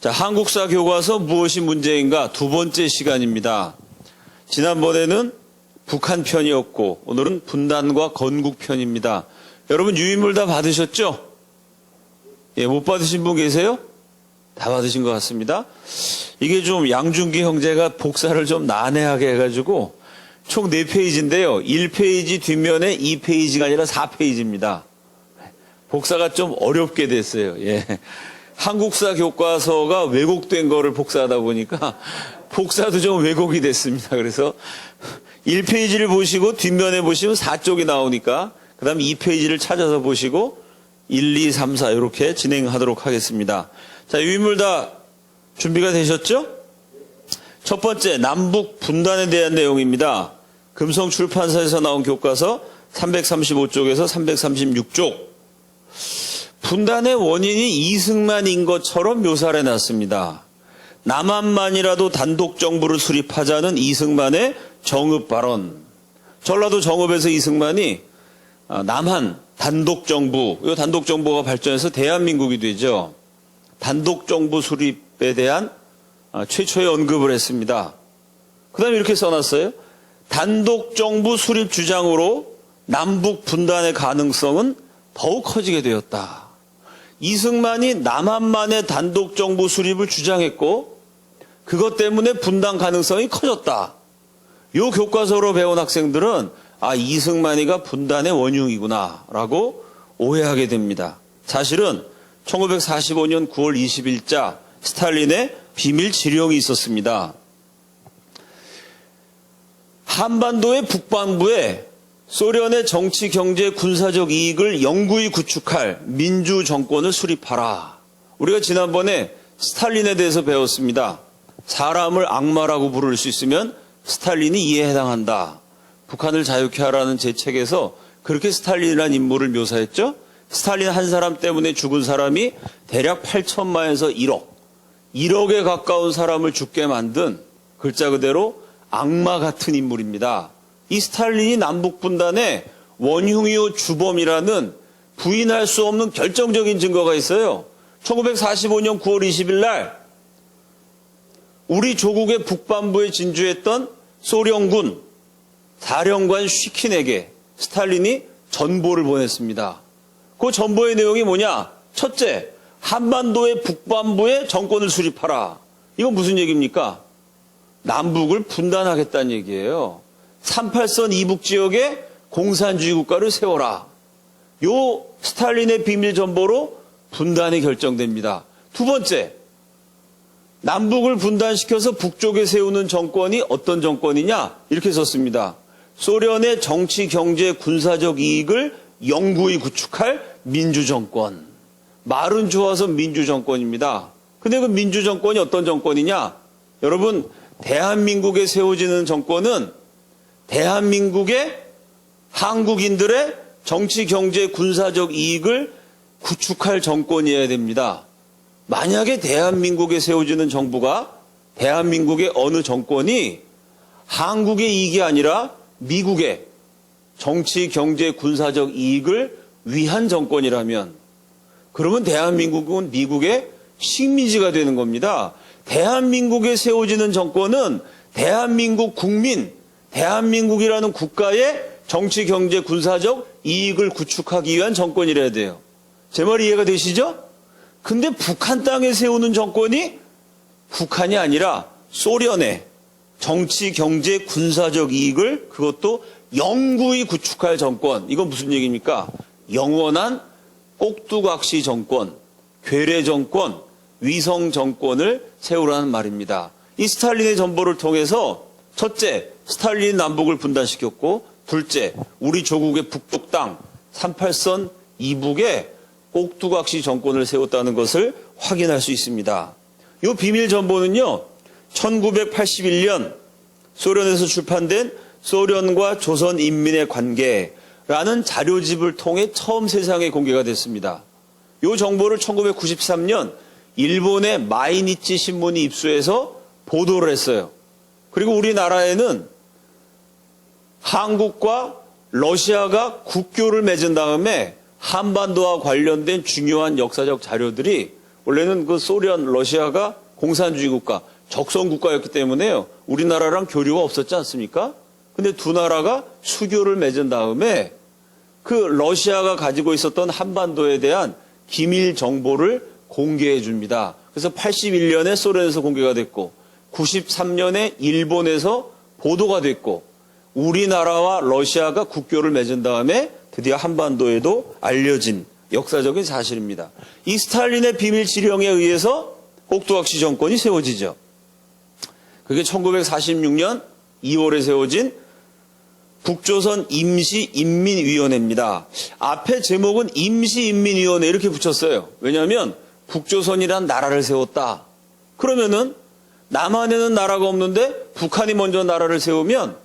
자, 한국사 교과서 무엇이 문제인가 두 번째 시간입니다. 지난번에는 북한 편이었고 오늘은 분단과 건국 편입니다. 여러분 유인물 다 받으셨죠? 예, 못 받으신 분 계세요? 다 받으신 것 같습니다. 이게 좀 양준기 형제가 복사를 좀 난해하게 해가지고 총 4페이지인데요. 1페이지 뒷면에 2페이지가 아니라 4페이지입니다. 복사가 좀 어렵게 됐어요. 예. 한국사 교과서가 왜곡된 거를 복사하다 보니까 복사도 좀 왜곡이 됐습니다. 그래서 1페이지를 보시고 뒷면에 보시면 4쪽이 나오니까 그 다음 2페이지를 찾아서 보시고 1, 2, 3, 4 이렇게 진행하도록 하겠습니다. 자, 유인물 다 준비가 되셨죠? 첫 번째, 남북 분단에 대한 내용입니다. 금성출판사에서 나온 교과서 335쪽에서 336쪽. 분단의 원인이 이승만인 것처럼 묘사를 해놨습니다. 남한만이라도 단독 정부를 수립하자는 이승만의 정읍 발언. 전라도 정읍에서 이승만이 남한 단독 정부, 이 단독 정부가 발전해서 대한민국이 되죠. 단독 정부 수립에 대한 최초의 언급을 했습니다. 그 다음에 이렇게 써놨어요. 단독 정부 수립 주장으로 남북 분단의 가능성은 더욱 커지게 되었다. 이승만이 남한만의 단독 정부 수립을 주장했고 그것 때문에 분단 가능성이 커졌다. 이 교과서로 배운 학생들은 이승만이가 분단의 원흉이구나 라고 오해하게 됩니다. 사실은 1945년 9월 20일자 스탈린의 비밀 지령이 있었습니다. 한반도의 북반부에 소련의 정치, 경제, 군사적 이익을 영구히 구축할 민주 정권을 수립하라. 우리가 지난번에 스탈린에 대해서 배웠습니다. 사람을 악마라고 부를 수 있으면 스탈린이 이에 해당한다. 북한을 자유케 하라는 제 책에서 그렇게 스탈린이라는 인물을 묘사했죠. 스탈린 한 사람 때문에 죽은 사람이 대략 8천만에서 1억에 가까운 사람을 죽게 만든 글자 그대로 악마 같은 인물입니다. 이 스탈린이 남북분단의 원흉이요 주범이라는 부인할 수 없는 결정적인 증거가 있어요. 1945년 9월 20일 날 우리 조국의 북반부에 진주했던 소련군 사령관 쉬킨에게 스탈린이 전보를 보냈습니다. 그 전보의 내용이 뭐냐? 첫째, 한반도의 북반부에 정권을 수립하라. 이건 무슨 얘기입니까? 남북을 분단하겠다는 얘기예요. 38선 이북 지역에 공산주의 국가를 세워라. 요 스탈린의 비밀 전보로 분단이 결정됩니다. 두 번째, 남북을 분단시켜서 북쪽에 세우는 정권이 어떤 정권이냐? 이렇게 썼습니다. 소련의 정치, 경제, 군사적 이익을 영구히 구축할 민주정권. 말은 좋아서 민주정권입니다. 근데 그 민주정권이 어떤 정권이냐? 여러분, 대한민국에 세워지는 정권은 대한민국의 한국인들의 정치, 경제, 군사적 이익을 구축할 정권이어야 됩니다. 만약에 대한민국에 세워지는 정부가 대한민국의 어느 정권이 한국의 이익이 아니라 미국의 정치, 경제, 군사적 이익을 위한 정권이라면 그러면 대한민국은 미국의 식민지가 되는 겁니다. 대한민국에 세워지는 정권은 대한민국 국민, 대한민국이라는 국가의 정치, 경제, 군사적 이익을 구축하기 위한 정권이라야 돼요. 제 말이 이해가 되시죠? 근데 북한 땅에 세우는 정권이 북한이 아니라 소련의 정치, 경제, 군사적 이익을 그것도 영구히 구축할 정권. 이건 무슨 얘기입니까? 영원한 꼭두각시 정권, 괴뢰 정권, 위성 정권을 세우라는 말입니다. 이 스탈린의 전보를 통해서 첫째, 스탈린 남북을 분단시켰고 둘째, 우리 조국의 북쪽 땅 38선 이북에 꼭두각시 정권을 세웠다는 것을 확인할 수 있습니다. 이 비밀 전보는요, 1981년 소련에서 출판된 소련과 조선인민의 관계라는 자료집을 통해 처음 세상에 공개가 됐습니다. 이 정보를 1993년 일본의 마이니치 신문이 입수해서 보도를 했어요. 그리고 우리나라에는 한국과 러시아가 국교를 맺은 다음에 한반도와 관련된 중요한 역사적 자료들이 원래는 그 소련, 러시아가 공산주의 국가, 적성 국가였기 때문에요. 우리나라랑 교류가 없었지 않습니까? 근데 두 나라가 수교를 맺은 다음에 그 러시아가 가지고 있었던 한반도에 대한 기밀 정보를 공개해 줍니다. 그래서 81년에 소련에서 공개가 됐고 93년에 일본에서 보도가 됐고 우리나라와 러시아가 국교를 맺은 다음에 드디어 한반도에도 알려진 역사적인 사실입니다. 이 스탈린의 비밀 지령에 의해서 꼭두각시 정권이 세워지죠. 그게 1946년 2월에 세워진 북조선 임시인민위원회입니다. 앞에 제목은 임시인민위원회 이렇게 붙였어요. 왜냐하면 북조선이란 나라를 세웠다. 그러면은 남한에는 나라가 없는데 북한이 먼저 나라를 세우면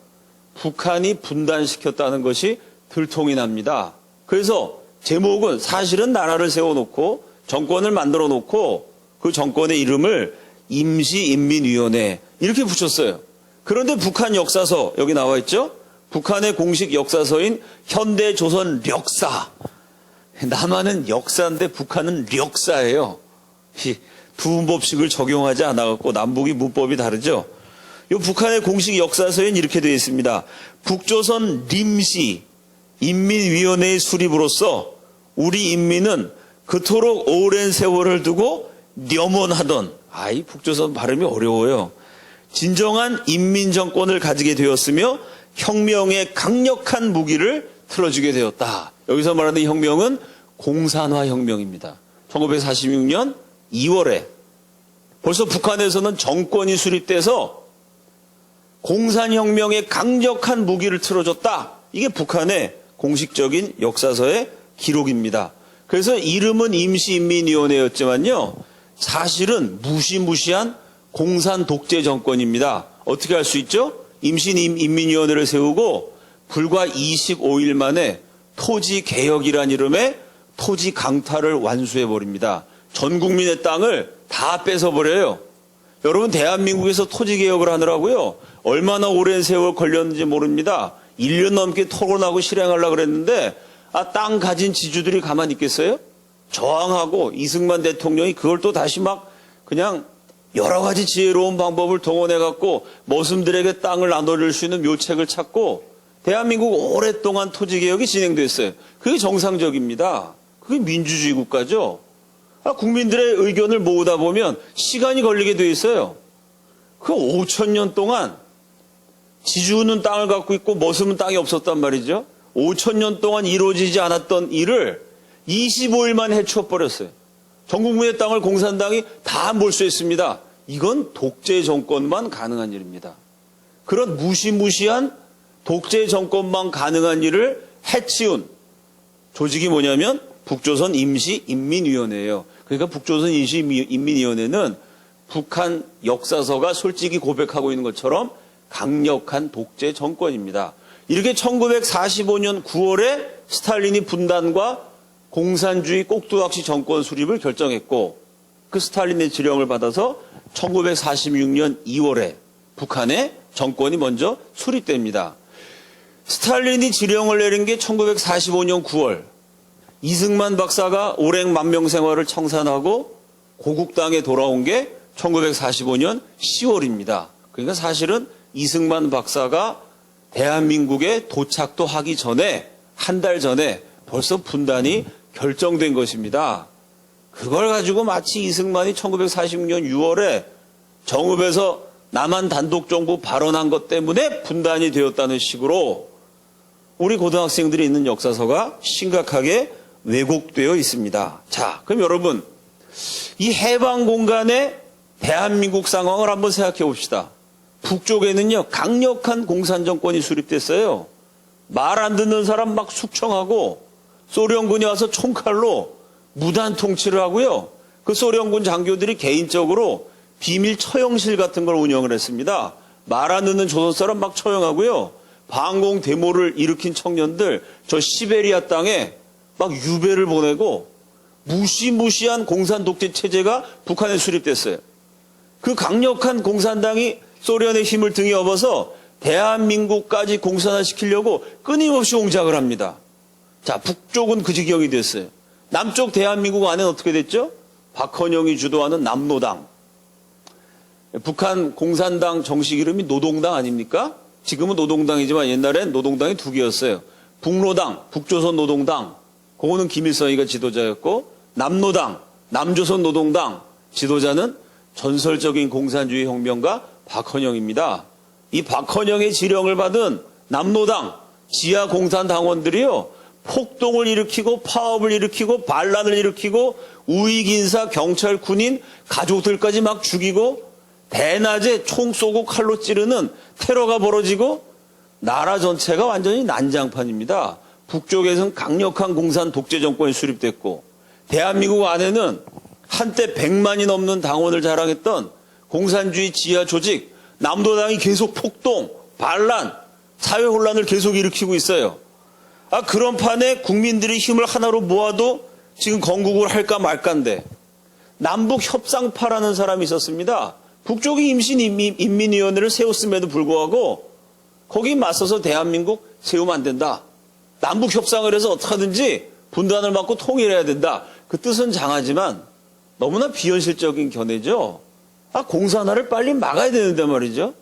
북한이 분단시켰다는 것이 들통이 납니다. 그래서 제목은 사실은 나라를 세워놓고 정권을 만들어 놓고 그 정권의 이름을 임시인민위원회 이렇게 붙였어요. 그런데 북한 역사서 여기 나와 있죠. 북한의 공식 역사서인 현대조선력사. 남한은 역사인데 북한은 력사예요. 이 두문법칙을 적용하지 않아갖고 남북이 문법이 다르죠. 이 북한의 공식 역사서엔 이렇게 되어 있습니다. 북조선 림시 인민위원회의 수립으로서 우리 인민은 그토록 오랜 세월을 두고 염원하던 이 북조선 발음이 어려워요. 진정한 인민정권을 가지게 되었으며 혁명의 강력한 무기를 틀어주게 되었다. 여기서 말하는 혁명은 공산화 혁명입니다. 1946년 2월에 벌써 북한에서는 정권이 수립돼서 공산혁명의 강력한 무기를 틀어줬다. 이게 북한의 공식적인 역사서의 기록입니다. 그래서 이름은 임시인민위원회였지만요. 사실은 무시무시한 공산 독재 정권입니다. 어떻게 할 수 있죠? 임시인민위원회를 세우고 불과 25일 만에 토지개혁이란 이름의 토지 강탈을 완수해버립니다. 전 국민의 땅을 다 뺏어버려요. 여러분 대한민국에서 토지개혁을 하느라고요. 얼마나 오랜 세월 걸렸는지 모릅니다. 1년 넘게 토론하고 실행하려고 그랬는데 땅 가진 지주들이 가만히 있겠어요? 저항하고 이승만 대통령이 그걸 또 다시 막 그냥 여러 가지 지혜로운 방법을 동원해갖고 머슴들에게 땅을 나눠줄 수 있는 묘책을 찾고 대한민국 오랫동안 토지개혁이 진행됐어요. 그게 정상적입니다. 그게 민주주의 국가죠. 국민들의 의견을 모으다 보면 시간이 걸리게 돼 있어요. 그 5,000년 동안 지주는 땅을 갖고 있고 머슴은 땅이 없었단 말이죠. 5,000년 동안 이루어지지 않았던 일을 25일 만에 해치워버렸어요. 전 국민의 땅을 공산당이 다 몰수했습니다. 이건 독재 정권만 가능한 일입니다. 그런 무시무시한 독재 정권만 가능한 일을 해치운 조직이 뭐냐면 북조선 임시인민위원회예요. 그러니까 북조선 임시인민위원회는 북한 역사서가 솔직히 고백하고 있는 것처럼 강력한 독재 정권입니다. 이렇게 1945년 9월에 스탈린이 분단과 공산주의 꼭두각시 정권 수립을 결정했고 그 스탈린의 지령을 받아서 1946년 2월에 북한의 정권이 먼저 수립됩니다. 스탈린이 지령을 내린 게 1945년 9월. 이승만 박사가 오랜 만명 생활을 청산하고 고국 땅에 돌아온 게 1945년 10월입니다. 그러니까 사실은 이승만 박사가 대한민국에 도착도 하기 전에 한 달 전에 벌써 분단이 결정된 것입니다. 그걸 가지고 마치 이승만이 1946년 6월에 정읍에서 남한 단독정부 발언한 것 때문에 분단이 되었다는 식으로 우리 고등학생들이 있는 역사서가 심각하게 왜곡되어 있습니다. 자, 그럼 여러분 이 해방 공간의 대한민국 상황을 한번 생각해 봅시다. 북쪽에는요 강력한 공산정권이 수립됐어요. 말 안 듣는 사람 막 숙청하고 소련군이 와서 총칼로 무단 통치를 하고요. 그 소련군 장교들이 개인적으로 비밀 처형실 같은 걸 운영을 했습니다. 말 안 듣는 조선 사람 막 처형하고요. 반공 데모를 일으킨 청년들 저 시베리아 땅에 막 유배를 보내고 무시무시한 공산 독재 체제가 북한에 수립됐어요. 그 강력한 공산당이 소련의 힘을 등에 업어서 대한민국까지 공산화시키려고 끊임없이 공작을 합니다. 자, 북쪽은 그 지경이 됐어요. 남쪽 대한민국 안에는 어떻게 됐죠? 박헌영이 주도하는 남노당. 북한 공산당 정식 이름이 노동당 아닙니까? 지금은 노동당이지만 옛날엔 노동당이 두 개였어요. 북노당, 북조선 노동당, 그거는 김일성이가 지도자였고, 남노당, 남조선 노동당 지도자는 전설적인 공산주의 혁명가 박헌영입니다. 이 박헌영의 지령을 받은 남노당 지하 공산당원들이요, 폭동을 일으키고 파업을 일으키고 반란을 일으키고 우익 인사, 경찰, 군인, 가족들까지 막 죽이고 대낮에 총 쏘고 칼로 찌르는 테러가 벌어지고 나라 전체가 완전히 난장판입니다. 북쪽에서는 강력한 공산 독재 정권이 수립됐고 대한민국 안에는 한때 100만이 넘는 당원을 자랑했던 공산주의 지하 조직 남도당이 계속 폭동, 반란, 사회 혼란을 계속 일으키고 있어요. 그런 판에 국민들이 힘을 하나로 모아도 지금 건국을 할까 말까인데 남북협상파라는 사람이 있었습니다. 북쪽이 임신인민위원회를 세웠음에도 불구하고 거기 맞서서 대한민국 세우면 안 된다. 남북협상을 해서 어떻게든지 분단을 막고 통일해야 된다. 그 뜻은 장하지만 너무나 비현실적인 견해죠. 공산화를 빨리 막아야 되는데 말이죠.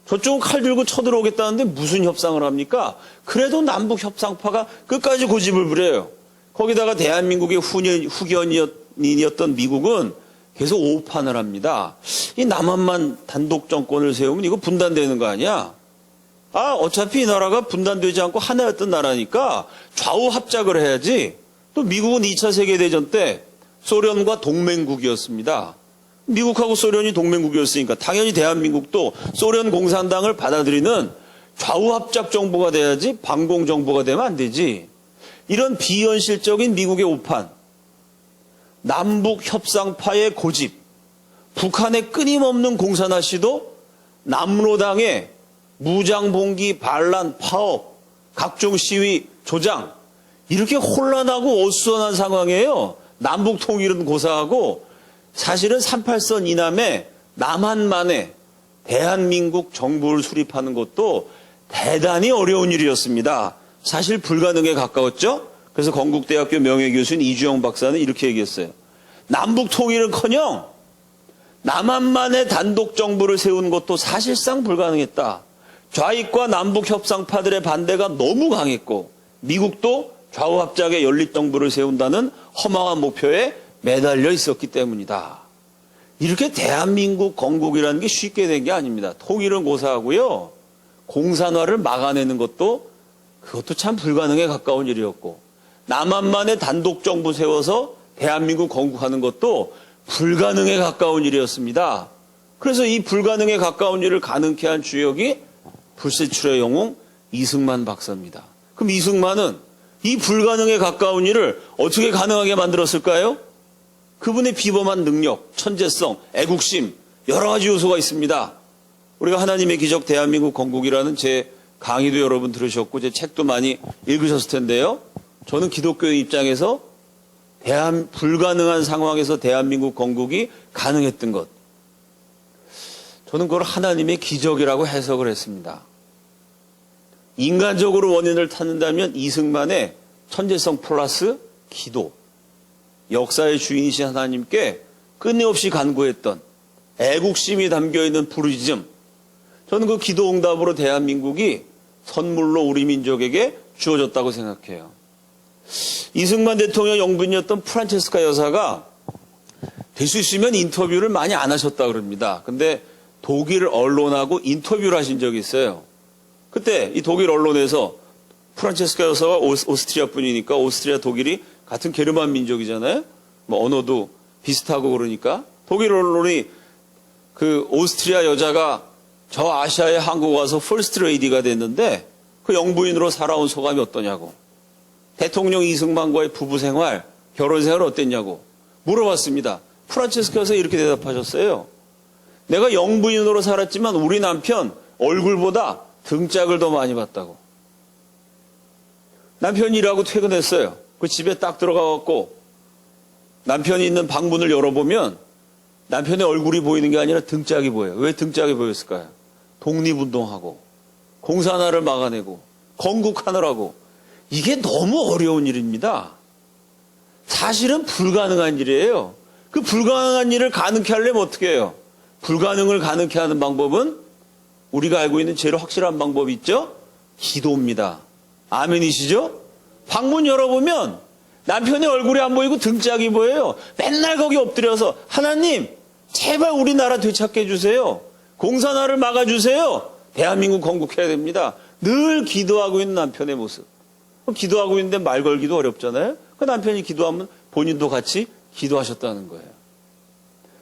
저쪽은 칼 들고 쳐들어오겠다는데 무슨 협상을 합니까? 그래도 남북협상파가 끝까지 고집을 부려요. 거기다가 대한민국의 후견인이었던 미국은 계속 오판을 합니다. 이 남한만 단독 정권을 세우면 이거 분단되는 거 아니야? 어차피 이 나라가 분단되지 않고 하나였던 나라니까 좌우 합작을 해야지. 또 미국은 2차 세계대전 때 소련과 동맹국이었습니다. 미국하고 소련이 동맹국이었으니까 당연히 대한민국도 소련 공산당을 받아들이는 좌우 합작 정부가 돼야지 반공 정부가 되면 안 되지. 이런 비현실적인 미국의 오판, 남북 협상파의 고집, 북한의 끊임없는 공산화 시도, 남로당의 무장봉기, 반란, 파업, 각종 시위, 조장, 이렇게 혼란하고 어수선한 상황이에요. 남북 통일은 고사하고 사실은 38선 이남에 남한만에 대한민국 정부를 수립하는 것도 대단히 어려운 일이었습니다. 사실 불가능에 가까웠죠. 그래서 건국대학교 명예교수인 이주영 박사는 이렇게 얘기했어요. 남북 통일은커녕 남한만의 단독 정부를 세우는 것도 사실상 불가능했다. 좌익과 남북 협상파들의 반대가 너무 강했고 미국도 좌우 합작의 연립 정부를 세운다는 허망한 목표에 매달려 있었기 때문이다. 이렇게 대한민국 건국이라는 게 쉽게 된 게 아닙니다. 통일은 고사하고요. 공산화를 막아내는 그것도 참 불가능에 가까운 일이었고 남한만의 단독 정부 세워서 대한민국 건국하는 것도 불가능에 가까운 일이었습니다. 그래서 이 불가능에 가까운 일을 가능케 한 주역이 불세출의 영웅 이승만 박사입니다. 그럼 이승만은 이 불가능에 가까운 일을 어떻게 가능하게 만들었을까요? 그분의 비범한 능력, 천재성, 애국심 여러 가지 요소가 있습니다. 우리가 하나님의 기적 대한민국 건국이라는 제 강의도 여러분 들으셨고 제 책도 많이 읽으셨을 텐데요. 저는 기독교의 입장에서 불가능한 상황에서 대한민국 건국이 가능했던 것. 저는 그걸 하나님의 기적이라고 해석을 했습니다. 인간적으로 원인을 찾는다면 이승만의 천재성 플러스 기도. 역사의 주인이신 하나님께 끊임없이 간구했던 애국심이 담겨있는 부르짖음. 저는 그 기도 응답으로 대한민국이 선물로 우리 민족에게 주어졌다고 생각해요. 이승만 대통령 영부인이었던 프란체스카 여사가 될 수 있으면 인터뷰를 많이 안 하셨다 그럽니다. 근데 독일 언론하고 인터뷰를 하신 적이 있어요. 그때 이 독일 언론에서 프란체스카 여사가 오스트리아 분이니까 오스트리아 독일이 같은 게르만 민족이잖아요. 언어도 비슷하고 그러니까 독일 언론이 그 오스트리아 여자가 저 아시아에 한국 와서 퍼스트 레이디가 됐는데 그 영부인으로 살아온 소감이 어떠냐고. 대통령 이승만과의 부부 생활, 결혼 생활 어땠냐고 물어봤습니다. 프란체스카 여사 이렇게 대답하셨어요. 내가 영부인으로 살았지만 우리 남편 얼굴보다 등짝을 더 많이 봤다고. 남편이 일하고 퇴근했어요. 그 집에 딱 들어가갖고 남편이 있는 방문을 열어보면 남편의 얼굴이 보이는 게 아니라 등짝이 보여요. 왜 등짝이 보였을까요? 독립운동하고 공산화를 막아내고 건국하느라고. 이게 너무 어려운 일입니다. 사실은 불가능한 일이에요. 그 불가능한 일을 가능케 하려면 어떻게 해요? 불가능을 가능케 하는 방법은 우리가 알고 있는 제일 확실한 방법이 있죠? 기도입니다. 아멘이시죠? 방문 열어보면 남편의 얼굴이 안 보이고 등짝이 보여요. 맨날 거기 엎드려서 하나님 제발 우리나라 되찾게 해주세요. 공산화를 막아주세요. 대한민국 건국해야 됩니다. 늘 기도하고 있는 남편의 모습. 기도하고 있는데 말 걸기도 어렵잖아요. 그 남편이 기도하면 본인도 같이 기도하셨다는 거예요.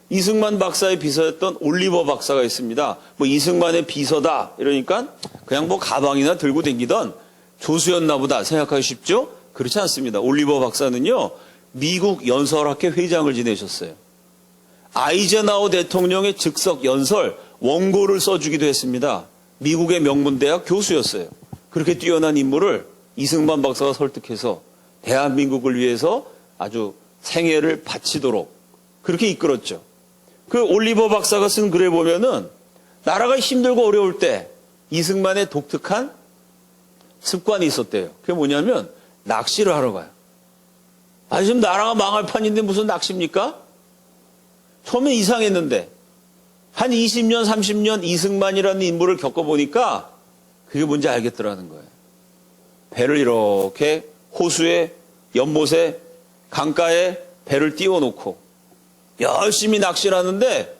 이승만 박사의 비서였던 올리버 박사가 있습니다. 뭐 이승만의 비서다 이러니까 그냥 뭐 가방이나 들고 다니던 조수였나 보다 생각하기 쉽죠? 그렇지 않습니다. 올리버 박사는요, 미국 연설학회 회장을 지내셨어요. 아이젠하워 대통령의 즉석 연설 원고를 써주기도 했습니다. 미국의 명문대학 교수였어요. 그렇게 뛰어난 인물을 이승만 박사가 설득해서 대한민국을 위해서 아주 생애를 바치도록 그렇게 이끌었죠. 그 올리버 박사가 쓴 글에 보면은 나라가 힘들고 어려울 때 이승만의 독특한 습관이 있었대요. 그게 뭐냐면 낚시를 하러 가요. 아, 지금 나라가 망할 판인데 무슨 낚시입니까? 처음에 이상했는데 한 20년, 30년 이승만이라는 인물을 겪어보니까 그게 뭔지 알겠더라는 거예요. 배를 이렇게 호수에, 연못에, 강가에 배를 띄워놓고 열심히 낚시를 하는데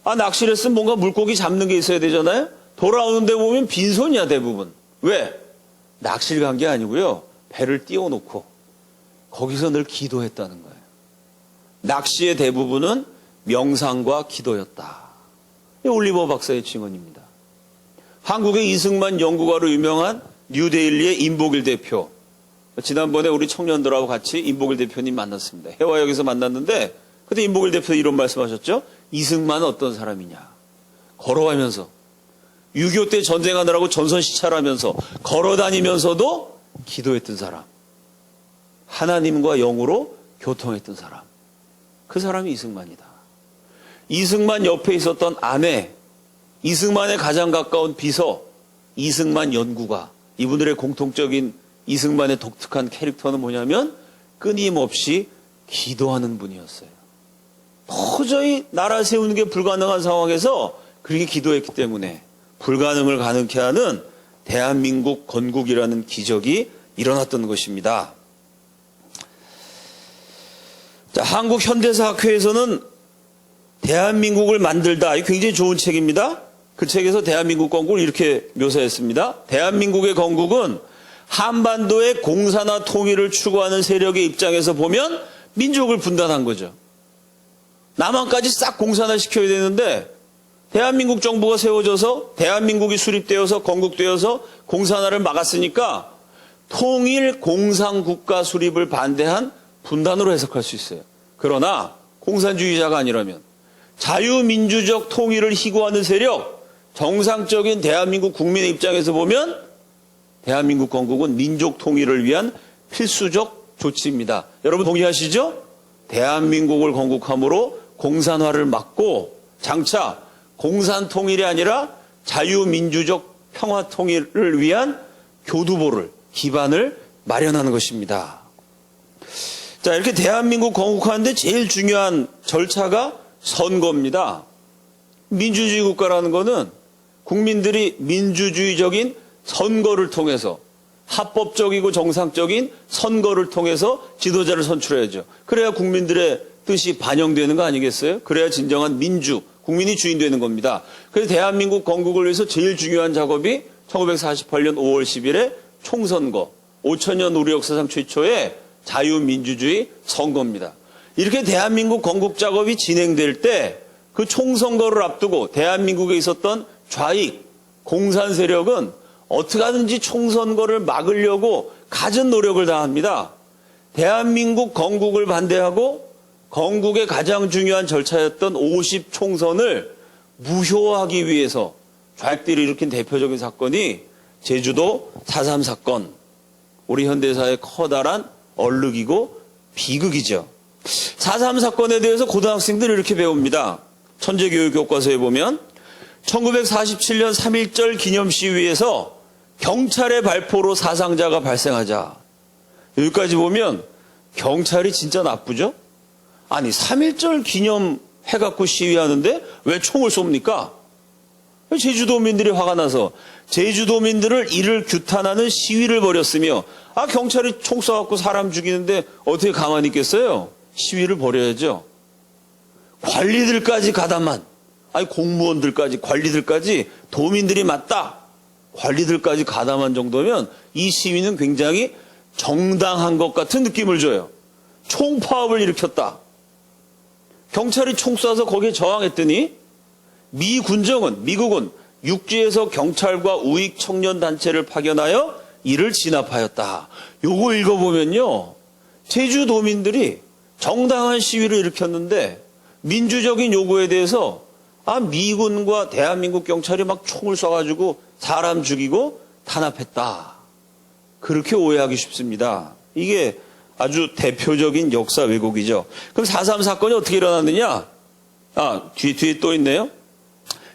낚시를 했으면 뭔가 물고기 잡는 게 있어야 되잖아요. 돌아오는데 보면 빈손이야 대부분. 왜? 낚시를 간 게 아니고요. 배를 띄워놓고 거기서 늘 기도했다는 거예요. 낚시의 대부분은 명상과 기도였다. 이 올리버 박사의 증언입니다. 한국의 이승만 연구가로 유명한 뉴데일리의 임복일 대표. 지난번에 우리 청년들하고 같이 임복일 대표님 만났습니다. 해화역에서 만났는데 그때 임복일 대표 이런 말씀하셨죠. 이승만은 어떤 사람이냐. 걸어가면서 6.25 때 전쟁하느라고 전선 시찰하면서 걸어다니면서도 기도했던 사람. 하나님과 영으로 교통했던 사람. 그 사람이 이승만이다. 이승만 옆에 있었던 아내, 이승만의 가장 가까운 비서, 이승만 연구가, 이분들의 공통적인 이승만의 독특한 캐릭터는 뭐냐면 끊임없이 기도하는 분이었어요. 도저히 나라 세우는 게 불가능한 상황에서 그렇게 기도했기 때문에 불가능을 가능케 하는 대한민국 건국이라는 기적이 일어났던 것입니다. 자, 한국현대사학회에서는 대한민국을 만들다, 굉장히 좋은 책입니다. 그 책에서 대한민국 건국을 이렇게 묘사했습니다. 대한민국의 건국은 한반도의 공산화 통일을 추구하는 세력의 입장에서 보면 민족을 분단한 거죠. 남한까지 싹 공산화시켜야 되는데 대한민국 정부가 세워져서 대한민국이 수립되어서 건국되어서 공산화를 막았으니까 통일 공산국가 수립을 반대한 분단으로 해석할 수 있어요. 그러나 공산주의자가 아니라면 자유민주적 통일을 희구하는 세력, 정상적인 대한민국 국민의 입장에서 보면 대한민국 건국은 민족 통일을 위한 필수적 조치입니다. 여러분 동의하시죠? 대한민국을 건국함으로 공산화를 막고 장차 공산 통일이 아니라 자유민주적 평화 통일을 위한 교두보를, 기반을 마련하는 것입니다. 자, 이렇게 대한민국 건국하는데 제일 중요한 절차가 선거입니다. 민주주의 국가라는 거는 국민들이 민주주의적인 선거를 통해서 합법적이고 정상적인 선거를 통해서 지도자를 선출해야죠. 그래야 국민들의 뜻이 반영되는 거 아니겠어요? 그래야 진정한 민주, 국민이 주인 되는 겁니다. 그래서 대한민국 건국을 위해서 제일 중요한 작업이 1948년 5월 10일에 총선거, 5000년 우리 역사상 최초의 자유민주주의 선거입니다. 이렇게 대한민국 건국 작업이 진행될 때 그 총선거를 앞두고 대한민국에 있었던 좌익, 공산 세력은 어떻게 하든지 총선거를 막으려고 갖은 노력을 다합니다. 대한민국 건국을 반대하고 건국의 가장 중요한 절차였던 50 총선을 무효화하기 위해서 좌익들이 일으킨 대표적인 사건이 제주도 4.3 사건, 우리 현대사의 커다란 얼룩이고 비극이죠. 4.3 사건에 대해서 고등학생들이 이렇게 배웁니다. 천재교육 교과서에 보면 1947년 3.1절 기념 시위에서 경찰의 발포로 사상자가 발생하자. 여기까지 보면 경찰이 진짜 나쁘죠? 아니 3.1절 기념해갖고 시위하는데 왜 총을 쏩니까? 제주도민들이 화가 나서 제주도민들을 이를 규탄하는 시위를 벌였으며 경찰이 총 쏴갖고 사람 죽이는데 어떻게 가만히 있겠어요? 시위를 벌여야죠. 관리들까지 가담한 공무원들까지 관리들까지 도민들이 맞다. 관리들까지 가담한 정도면 이 시위는 굉장히 정당한 것 같은 느낌을 줘요. 총파업을 일으켰다. 경찰이 총 쏴서 거기에 저항했더니 미국은 육지에서 경찰과 우익 청년 단체를 파견하여 이를 진압하였다. 요거 읽어보면요. 제주도민들이 정당한 시위를 일으켰는데 민주적인 요구에 대해서 미군과 대한민국 경찰이 막 총을 쏴가지고 사람 죽이고 탄압했다. 그렇게 오해하기 쉽습니다. 이게 아주 대표적인 역사 왜곡이죠. 그럼 4.3 사건이 어떻게 일어났느냐? 뒤에 또 있네요.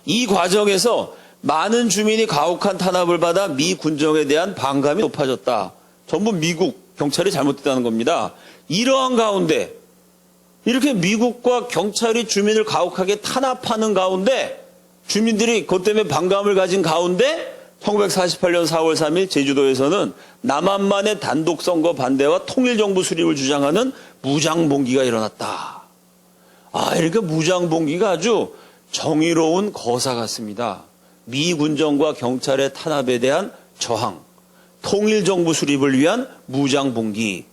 이 과정에서 많은 주민이 가혹한 탄압을 받아 미 군정에 대한 반감이 높아졌다. 전부 미국 경찰이 잘못했다는 겁니다. 이러한 가운데 이렇게 미국과 경찰이 주민을 가혹하게 탄압하는 가운데 주민들이 그것 때문에 반감을 가진 가운데 1948년 4월 3일 제주도에서는 남한만의 단독선거 반대와 통일정부 수립을 주장하는 무장봉기가 일어났다. 이렇게 무장봉기가 아주 정의로운 거사 같습니다. 미 군정과 경찰의 탄압에 대한 저항, 통일정부 수립을 위한 무장봉기.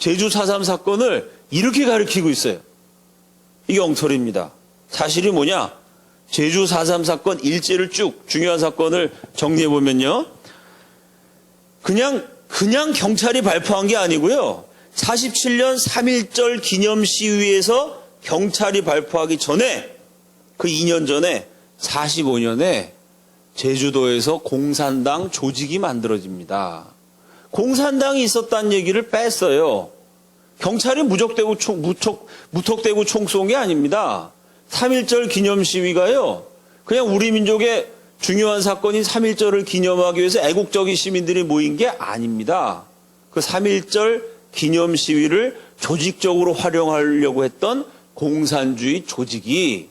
제주 4.3 사건을 이렇게 가리키고 있어요. 이게 엉터리입니다. 사실이 뭐냐? 제주 4.3 사건 일제를 쭉 중요한 사건을 정리해보면요. 그냥 경찰이 발표한 게 아니고요. 47년 3.1절 기념 시위에서 경찰이 발표하기 전에 그 2년 전에 45년에 제주도에서 공산당 조직이 만들어집니다. 공산당이 있었다는 얘기를 뺐어요. 경찰이 무턱대고 총 쏜 게 아닙니다. 3.1절 기념 시위가요. 그냥 우리 민족의 중요한 사건인 3.1절을 기념하기 위해서 애국적인 시민들이 모인 게 아닙니다. 그 3.1절 기념 시위를 조직적으로 활용하려고 했던 공산주의 조직이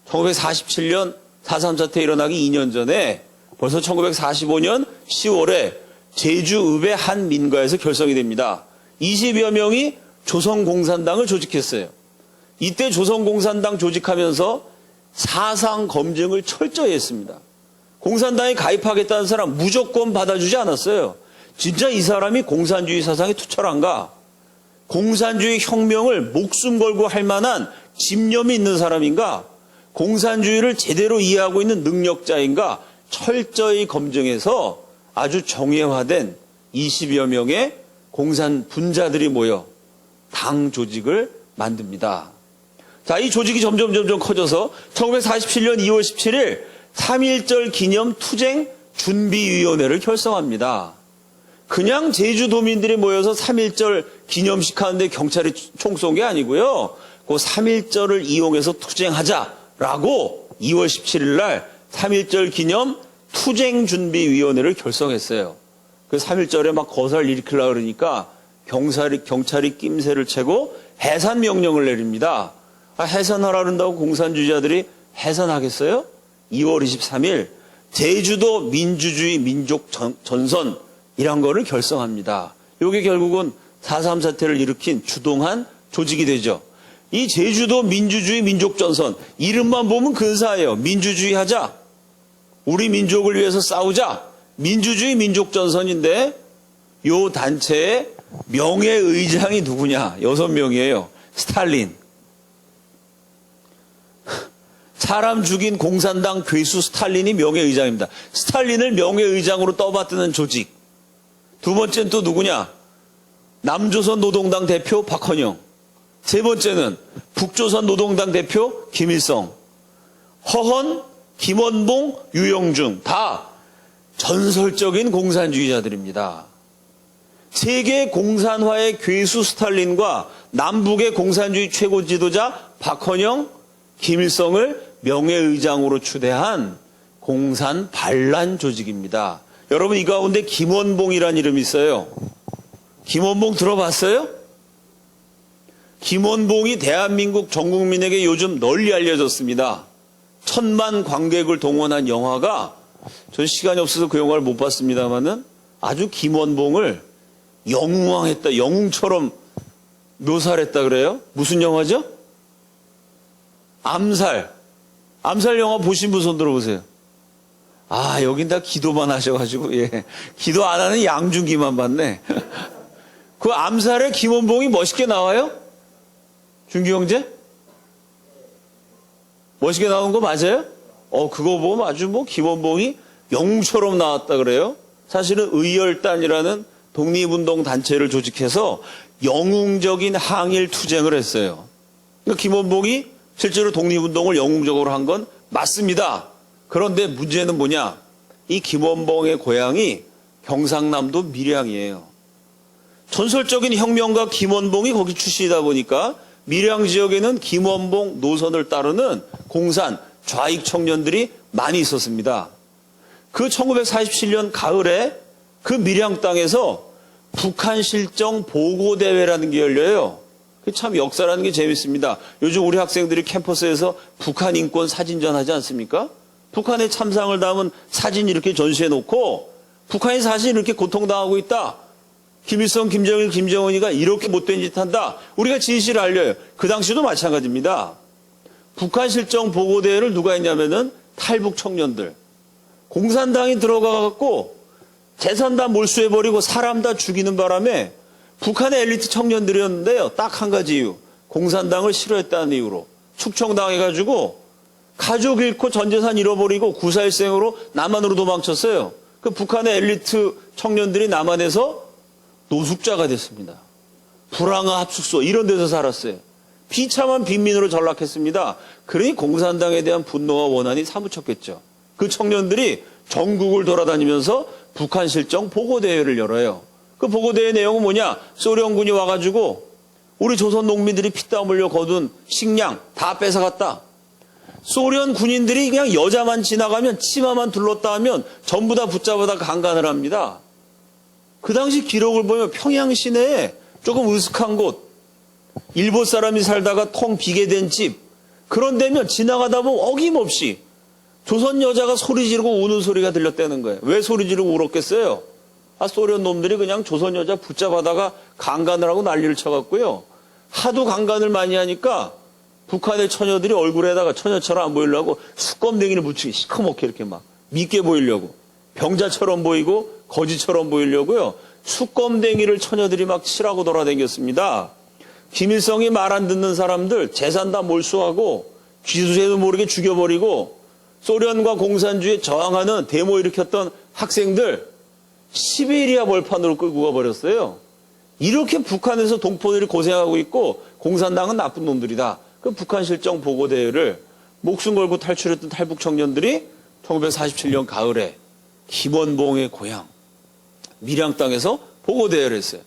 1947년 4.3 사태 일어나기 2년 전에 벌써 1945년 10월에 제주읍의 한 민가에서 결성이 됩니다. 20여 명이 조선공산당을 조직했어요. 이때 조선공산당 조직하면서 사상 검증을 철저히 했습니다. 공산당에 가입하겠다는 사람 무조건 받아주지 않았어요. 진짜 이 사람이 공산주의 사상에 투철한가? 공산주의 혁명을 목숨 걸고 할 만한 집념이 있는 사람인가? 공산주의를 제대로 이해하고 있는 능력자인가? 철저히 검증해서 아주 정예화된 20여 명의 공산 분자들이 모여 당 조직을 만듭니다. 자, 이 조직이 점점 커져서 1947년 2월 17일 3.1절 기념 투쟁 준비위원회를 결성합니다. 그냥 제주도민들이 모여서 3.1절 기념식 하는데 경찰이 총 쏜 게 아니고요. 그 3.1절을 이용해서 투쟁하자라고 2월 17일 날 3.1절 기념 투쟁준비위원회를 결성했어요. 그 3.1절에 막 거사를 일으키려고 그러니까 경찰이 낌새를 채고 해산 명령을 내립니다. 해산하라 그런다고 공산주의자들이 해산하겠어요? 2월 23일 제주도 민주주의 민족 전선이란 거를 결성합니다. 이게 결국은 4.3 사태를 일으킨 주동한 조직이 되죠. 이 제주도 민주주의 민족전선 이름만 보면 근사해요. 민주주의 하자. 우리 민족을 위해서 싸우자. 민주주의 민족전선인데 이 단체의 명예의장이 누구냐? 6명이에요. 스탈린. 사람 죽인 공산당 괴수 스탈린이 명예의장입니다. 스탈린을 명예의장으로 떠받드는 조직. 두 번째는 또 누구냐? 남조선 노동당 대표 박헌영. 세 번째는 북조선 노동당 대표 김일성. 허헌, 김원봉, 유영중. 다 전설적인 공산주의자들입니다. 세계 공산화의 괴수 스탈린과 남북의 공산주의 최고 지도자 박헌영, 김일성을 명예의장으로 추대한 공산 반란 조직입니다. 여러분 이 가운데 김원봉이라는 이름이 있어요. 김원봉 들어봤어요? 김원봉이 대한민국 전 국민에게 요즘 널리 알려졌습니다. 1000만 관객을 동원한 영화가, 전 시간이 없어서 그 영화를 못 봤습니다만은 아주 김원봉을 영웅화했다, 영웅처럼 묘사를 했다 그래요? 무슨 영화죠? 암살. 암살 영화 보신 분 손 들어보세요. 아, 여긴 다 기도만 하셔가지고, 예. 기도 안 하는 양준기만 봤네. 그 암살에 김원봉이 멋있게 나와요? 준기 형제? 멋있게 나온 거 맞아요? 그거 보면 아주 김원봉이 영웅처럼 나왔다 그래요? 사실은 의열단이라는 독립운동 단체를 조직해서 영웅적인 항일 투쟁을 했어요. 그러니까 김원봉이 실제로 독립운동을 영웅적으로 한 건 맞습니다. 그런데 문제는 뭐냐? 이 김원봉의 고향이 경상남도 밀양이에요. 전설적인 혁명가 김원봉이 거기 출신이다 보니까 밀양 지역에는 김원봉 노선을 따르는 공산 좌익 청년들이 많이 있었습니다. 그 1947년 가을에 그 밀양 땅에서 북한 실정 보고대회라는 게 열려요. 참 역사라는 게 재밌습니다. 요즘 우리 학생들이 캠퍼스에서 북한 인권 사진전 하지 않습니까? 북한의 참상을 담은 사진 이렇게 전시해 놓고 북한이 사실 이렇게 고통당하고 있다. 김일성, 김정일, 김정은이가 이렇게 못된 짓 한다. 우리가 진실을 알려요. 그 당시도 마찬가지입니다. 북한 실정 보고대회를 누가 했냐면은 탈북 청년들. 공산당이 들어가갖고 재산 다 몰수해버리고 사람 다 죽이는 바람에 북한의 엘리트 청년들이었는데요. 딱 한 가지 이유. 공산당을 싫어했다는 이유로 축청당해가지고 가족 잃고 전 재산 잃어버리고 구사일생으로 남한으로 도망쳤어요. 그 북한의 엘리트 청년들이 남한에서 노숙자가 됐습니다. 불황화 합숙소 이런 데서 살았어요. 비참한 빈민으로 전락했습니다. 그러니 공산당에 대한 분노와 원한이 사무쳤겠죠. 그 청년들이 전국을 돌아다니면서 북한 실정 보고대회를 열어요. 그 보고대회 내용은 뭐냐? 소련군이 와가지고 우리 조선 농민들이 피땀 흘려 거둔 식량 다 뺏어갔다. 소련 군인들이 그냥 여자만 지나가면 치마만 둘렀다 하면 전부 다 붙잡아다 강간을 합니다. 그 당시 기록을 보면 평양 시내에 조금 으슥한 곳, 일본 사람이 살다가 텅 비게 된 집, 그런 데면 지나가다 보면 어김없이 조선 여자가 소리 지르고 우는 소리가 들렸다는 거예요. 왜 소리 지르고 울었겠어요? 소련 놈들이 그냥 조선 여자 붙잡아다가 강간을 하고 난리를 쳐갖고요. 하도 강간을 많이 하니까 북한의 처녀들이 얼굴에다가 처녀처럼 안 보이려고 수검댕이를 붙이기 시커멓게 이렇게 막 밉게 보이려고 병자처럼 보이고 거지처럼 보이려고요. 수검댕이를 처녀들이 막 칠하고 돌아다녔습니다. 김일성이 말 안 듣는 사람들 재산 다 몰수하고 쥐수새도 모르게 죽여버리고 소련과 공산주의에 저항하는 데모 일으켰던 학생들 시베리아 벌판으로 끌고 가버렸어요. 이렇게 북한에서 동포들이 고생하고 있고 공산당은 나쁜 놈들이다. 그 북한 실정 보고대회를 목숨 걸고 탈출했던 탈북 청년들이 1947년 가을에 김원봉의 고향 밀양 땅에서 보고대회를 했어요.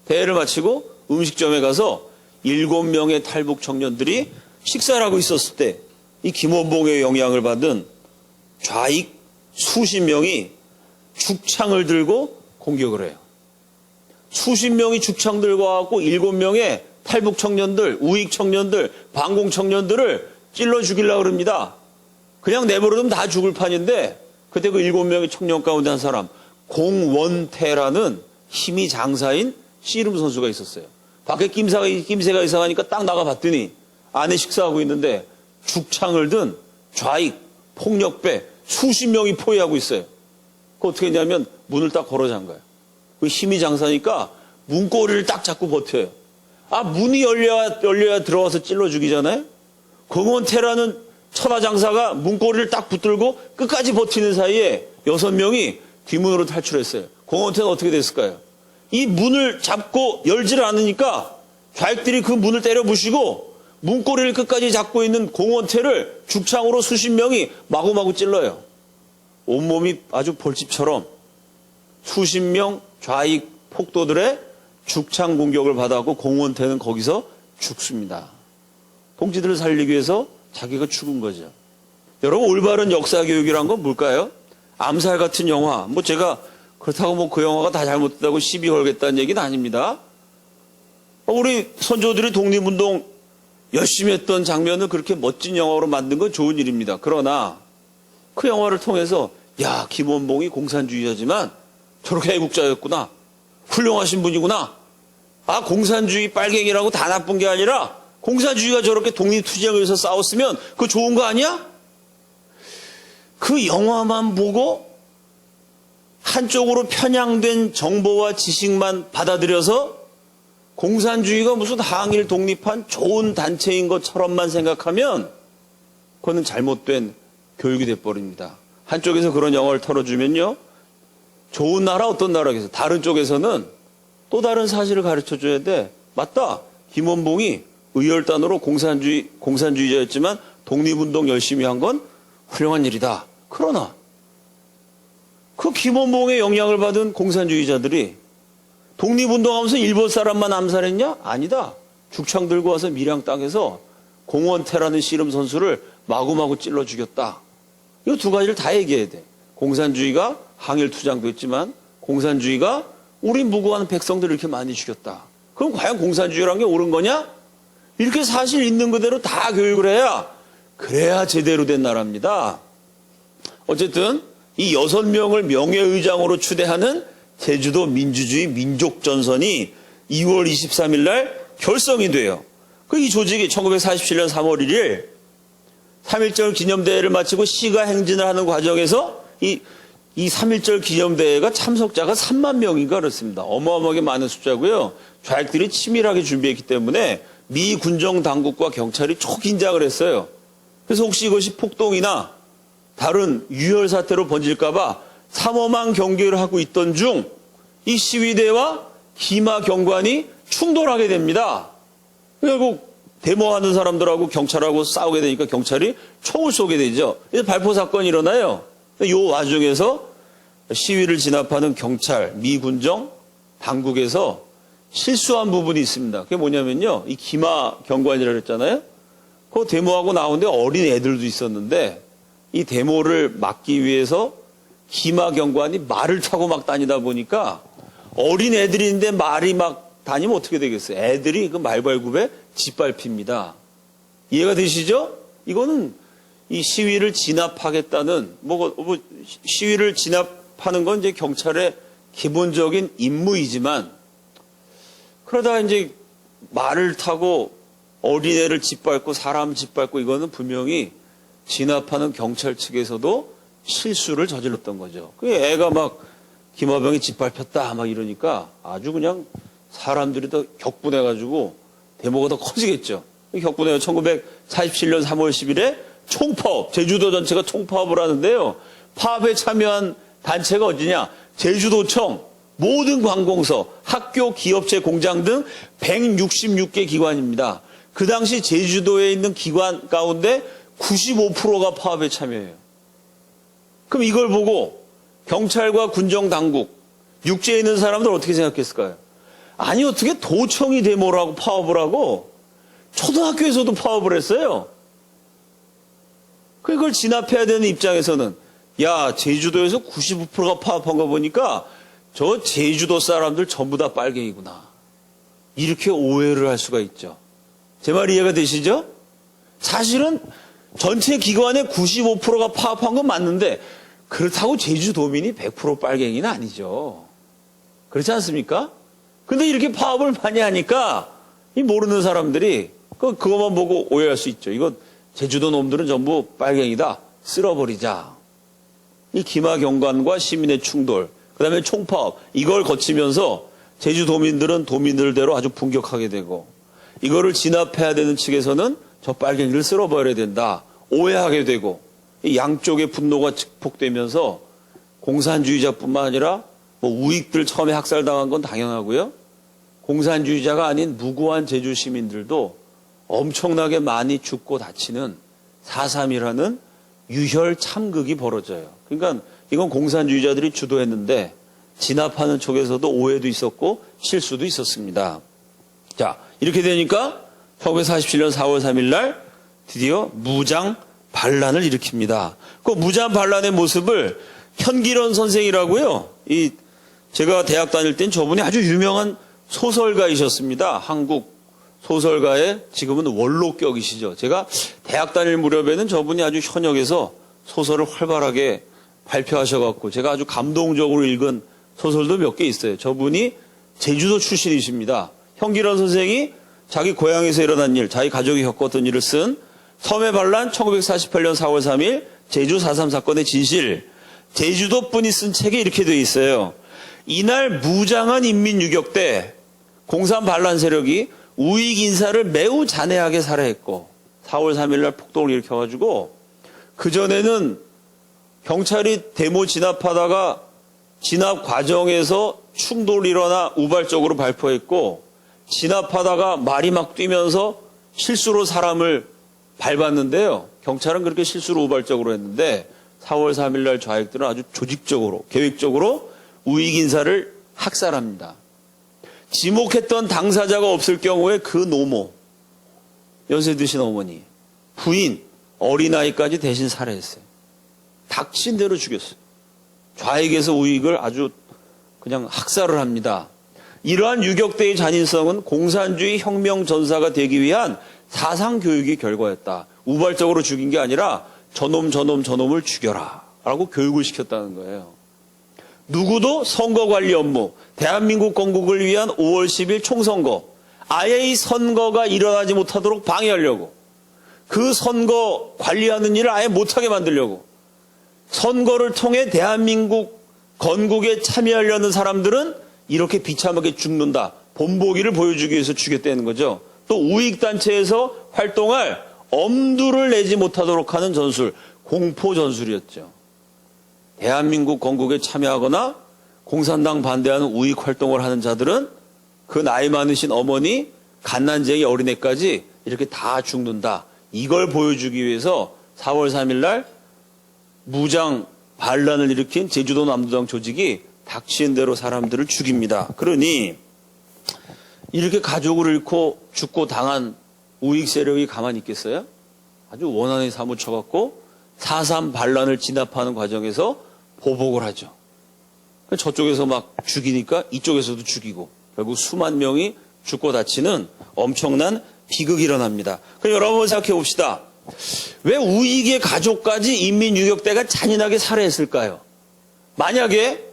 대회를 마치고 음식점에 가서 7명의 탈북 청년들이 식사를 하고 있었을 때 이 김원봉의 영향을 받은 좌익 수십 명이 죽창을 들고 공격을 해요. 수십 명이 죽창 들고 와갖고 7명의 탈북 청년들, 우익 청년들, 반공 청년들을 찔러 죽이려고 그럽니다. 그냥 내버려두면 다 죽을 판인데 그때 그 7명의 청년 가운데 한 사람 공원태라는 힘이 장사인 씨름 선수가 있었어요. 밖에 낌새가 이상하니까 딱 나가봤더니 안에 식사하고 있는데 죽창을 든 좌익, 폭력배 수십 명이 포위하고 있어요. 그 어떻게 했냐면 문을 딱 걸어 잠가요. 그 힘이 장사니까 문고리를 딱 잡고 버텨요. 문이 열려야 들어와서 찔러 죽이잖아요. 공원태라는 천하장사가 문고리를 딱 붙들고 끝까지 버티는 사이에 6명이 뒷문으로 탈출했어요. 공원태는 어떻게 됐을까요? 이 문을 잡고 열지를 않으니까 좌익들이 그 문을 때려 부시고 문고리를 끝까지 잡고 있는 공원태를 죽창으로 수십 명이 마구마구 찔러요. 온몸이 아주 벌집처럼 수십 명 좌익 폭도들의 죽창 공격을 받았고 공원태는 거기서 죽습니다. 동지들을 살리기 위해서 자기가 죽은 거죠. 여러분, 올바른 역사 교육이란 건 뭘까요? 암살 같은 영화, 제가 그렇다고 그 영화가 다 잘못됐다고 시비 걸겠다는 얘기는 아닙니다. 우리 선조들이 독립운동 열심히 했던 장면을 그렇게 멋진 영화로 만든 건 좋은 일입니다. 그러나 그 영화를 통해서 야, 김원봉이 공산주의자지만 저렇게 애국자였구나. 훌륭하신 분이구나. 아, 공산주의 빨갱이라고 다 나쁜 게 아니라 공산주의가 저렇게 독립투쟁을 위해서 싸웠으면 그거 좋은 거 아니야? 그 영화만 보고 한쪽으로 편향된 정보와 지식만 받아들여서 공산주의가 무슨 항일 독립한 좋은 단체인 것처럼만 생각하면 그거는 잘못된 교육이 돼버립니다. 한쪽에서 그런 영화를 털어주면요, 좋은 나라 어떤 나라겠어. 다른 쪽에서는 또 다른 사실을 가르쳐줘야 돼. 맞다. 김원봉이 의열단으로 공산주의자였지만 독립운동 열심히 한 건 훌륭한 일이다. 그러나 그 김원봉의 영향을 받은 공산주의자들이 독립운동하면서 일본 사람만 암살했냐? 아니다. 죽창 들고 와서 밀양 땅에서 공원태라는 씨름 선수를 마구마구 찔러 죽였다. 이 두 가지를 다 얘기해야 돼. 공산주의가 항일 투쟁도 했지만 공산주의가 우리 무고한 백성들을 이렇게 많이 죽였다. 그럼 과연 공산주의라는 게 옳은 거냐? 이렇게 사실 있는 그대로 다 교육을 해야, 그래야 제대로 된 나라입니다. 어쨌든 이 6명을 명예의장으로 추대하는 제주도 민주주의 민족전선이 2월 23일 날 결성이 돼요. 이 조직이 1947년 3월 1일 3.1절 기념대회를 마치고 시가 행진을 하는 과정에서 이 3.1절 기념대회가 참석자가 3만 명인가 그렇습니다. 어마어마하게 많은 숫자고요. 좌익들이 치밀하게 준비했기 때문에 미 군정 당국과 경찰이 초긴장을 했어요. 그래서 혹시 이것이 폭동이나 다른 유혈 사태로 번질까봐 삼엄한 경계를 하고 있던 중 이 시위대와 기마 경관이 충돌하게 됩니다. 결국 데모하는 사람들하고 경찰하고 싸우게 되니까 경찰이 총을 쏘게 되죠. 그래서 발포 사건이 일어나요. 이 와중에서 시위를 진압하는 경찰, 미 군정 당국에서 실수한 부분이 있습니다. 그게 뭐냐면요, 이 기마 경관이라고 했잖아요. 그 데모하고 나오는데 어린 애들도 있었는데 이 데모를 막기 위해서 기마 경관이 말을 타고 막 다니다 보니까 어린 애들인데 말이 막 다니면 어떻게 되겠어요? 애들이 그 말발굽에 짓밟힙니다. 이해가 되시죠? 이거는 이 시위를 진압하겠다는, 시위를 진압하는 건 이제 경찰의 기본적인 임무이지만, 그러다 이제 말을 타고 어린애를 짓밟고 사람 짓밟고 이거는 분명히 진압하는 경찰 측에서도 실수를 저질렀던 거죠. 그 애가 막 기마병이 짓밟혔다 막 이러니까 아주 그냥 사람들이 더 격분해가지고 데모가 더 커지겠죠. 격분해요. 1947년 3월 10일에 총파업, 제주도 전체가 총파업을 하는데요. 파업에 참여한 단체가 어디냐? 제주도청, 모든 관공서, 학교, 기업체, 공장 등 166개 기관입니다. 그 당시 제주도에 있는 기관 가운데 95%가 파업에 참여해요. 그럼 이걸 보고 경찰과 군정 당국, 육지에 있는 사람들 어떻게 생각했을까요? 아니, 어떻게 도청이 데모를 하고 파업을 하고 초등학교에서도 파업을 했어요. 그걸 진압해야 되는 입장에서는 야, 제주도에서 95%가 파업한 거 보니까 저 제주도 사람들 전부 다 빨갱이구나. 이렇게 오해를 할 수가 있죠. 제 말 이해가 되시죠? 사실은 전체 기관의 95%가 파업한 건 맞는데 그렇다고 제주도민이 100% 빨갱이는 아니죠. 그렇지 않습니까? 근데 이렇게 파업을 많이 하니까 이 모르는 사람들이 그것만 보고 오해할 수 있죠. 이거 제주도 놈들은 전부 빨갱이다. 쓸어버리자. 이 기마경관과 시민의 충돌, 그 다음에 총파업, 이걸 거치면서 제주도민들은 도민들대로 아주 분격하게 되고, 이거를 진압해야 되는 측에서는 저 빨갱이를 쓸어버려야 된다. 오해하게 되고, 양쪽의 분노가 증폭되면서 공산주의자뿐만 아니라 우익들 처음에 학살당한 건 당연하고요. 공산주의자가 아닌 무고한 제주 시민들도 엄청나게 많이 죽고 다치는 4.3이라는 유혈 참극이 벌어져요. 그러니까 이건 공산주의자들이 주도했는데 진압하는 쪽에서도 오해도 있었고 실수도 있었습니다. 자, 이렇게 되니까 1947년 4월 3일 날 드디어 무장 반란을 일으킵니다. 그 무장 반란의 모습을 현기론 선생이라고요. 제가 대학 다닐 땐 저분이 아주 유명한 소설가이셨습니다. 한국 소설가의 지금은 원로격이시죠. 제가 대학 다닐 무렵에는 저분이 아주 현역에서 소설을 활발하게 발표하셔갖고 제가 아주 감동적으로 읽은 소설도 몇 개 있어요. 저분이 제주도 출신이십니다. 현기란 선생이 자기 고향에서 일어난 일, 자기 가족이 겪었던 일을 쓴 섬의 반란 1948년 4월 3일 제주 4.3 사건의 진실, 제주도 분이 쓴 책에 이렇게 되어 있어요. 이날 무장한 인민유격 때 공산 반란 세력이 우익 인사를 매우 잔해하게 살해했고 4월 3일 날 폭동을 일으켜가지고 그전에는 경찰이 데모 진압하다가 진압 과정에서 충돌이 일어나 우발적으로 발포했고 진압하다가 말이 막 뛰면서 실수로 사람을 밟았는데요. 경찰은 그렇게 실수로 우발적으로 했는데 4월 3일 날 좌익들은 아주 조직적으로 계획적으로 우익 인사를 학살합니다. 지목했던 당사자가 없을 경우에 그 노모, 연세 드신 어머니, 부인, 어린아이까지 대신 살해했어요. 닥친 대로 죽였어요. 좌익에서 우익을 아주 그냥 학살을 합니다. 이러한 유격대의 잔인성은 공산주의 혁명 전사가 되기 위한 사상 교육의 결과였다. 우발적으로 죽인 게 아니라 저놈을 죽여라 라고 교육을 시켰다는 거예요. 누구도 선거 관리 업무, 대한민국 건국을 위한 5월 10일 총선거, 아예 이 선거가 일어나지 못하도록 방해하려고, 그 선거 관리하는 일을 아예 못하게 만들려고, 선거를 통해 대한민국 건국에 참여하려는 사람들은 이렇게 비참하게 죽는다. 본보기를 보여주기 위해서 죽였다는 거죠. 또 우익단체에서 활동할 엄두를 내지 못하도록 하는 전술, 공포 전술이었죠. 대한민국 건국에 참여하거나 공산당 반대하는 우익 활동을 하는 자들은 그 나이 많으신 어머니, 갓난쟁이 어린애까지 이렇게 다 죽는다. 이걸 보여주기 위해서 4월 3일 날 무장 반란을 일으킨 제주도 남도당 조직이 닥치는 대로 사람들을 죽입니다. 그러니 이렇게 가족을 잃고 죽고 당한 우익 세력이 가만히 있겠어요? 아주 원한에 사무쳐갖고 4.3 반란을 진압하는 과정에서 보복을 하죠. 저쪽에서 막 죽이니까 이쪽에서도 죽이고 결국 수만 명이 죽고 다치는 엄청난 비극이 일어납니다. 그럼 여러분 생각해 봅시다. 왜 우익의 가족까지 인민유격대가 잔인하게 살해했을까요? 만약에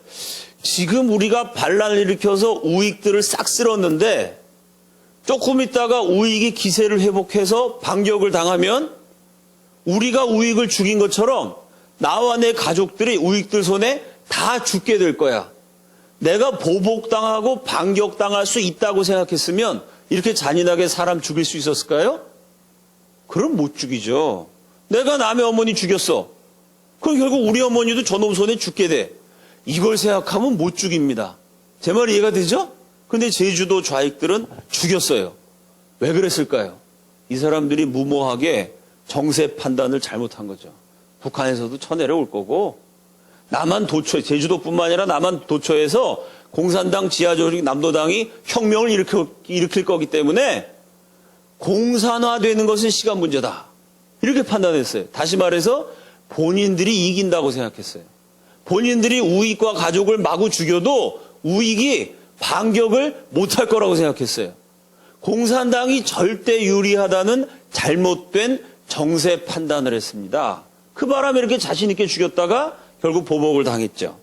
지금 우리가 반란을 일으켜서 우익들을 싹 쓸었는데 조금 있다가 우익이 기세를 회복해서 반격을 당하면 우리가 우익을 죽인 것처럼 나와 내 가족들이 우익들 손에 다 죽게 될 거야. 내가 보복당하고 반격당할 수 있다고 생각했으면 이렇게 잔인하게 사람 죽일 수 있었을까요? 그럼 못 죽이죠. 내가 남의 어머니 죽였어. 그럼 결국 우리 어머니도 저놈 손에 죽게 돼. 이걸 생각하면 못 죽입니다. 제 말 이해가 되죠? 근데 제주도 좌익들은 죽였어요. 왜 그랬을까요? 이 사람들이 무모하게 정세 판단을 잘못한 거죠. 북한에서도 쳐내려올 거고 남한 도처, 제주도뿐만 아니라 남한 도처에서 공산당 지하조직 남도당이 혁명을 일으킬 거기 때문에 공산화되는 것은 시간 문제다. 이렇게 판단했어요. 다시 말해서 본인들이 이긴다고 생각했어요. 본인들이 우익과 가족을 마구 죽여도 우익이 반격을 못할 거라고 생각했어요. 공산당이 절대 유리하다는 잘못된 정세 판단을 했습니다. 그 바람에 이렇게 자신 있게 죽였다가 결국 보복을 당했죠.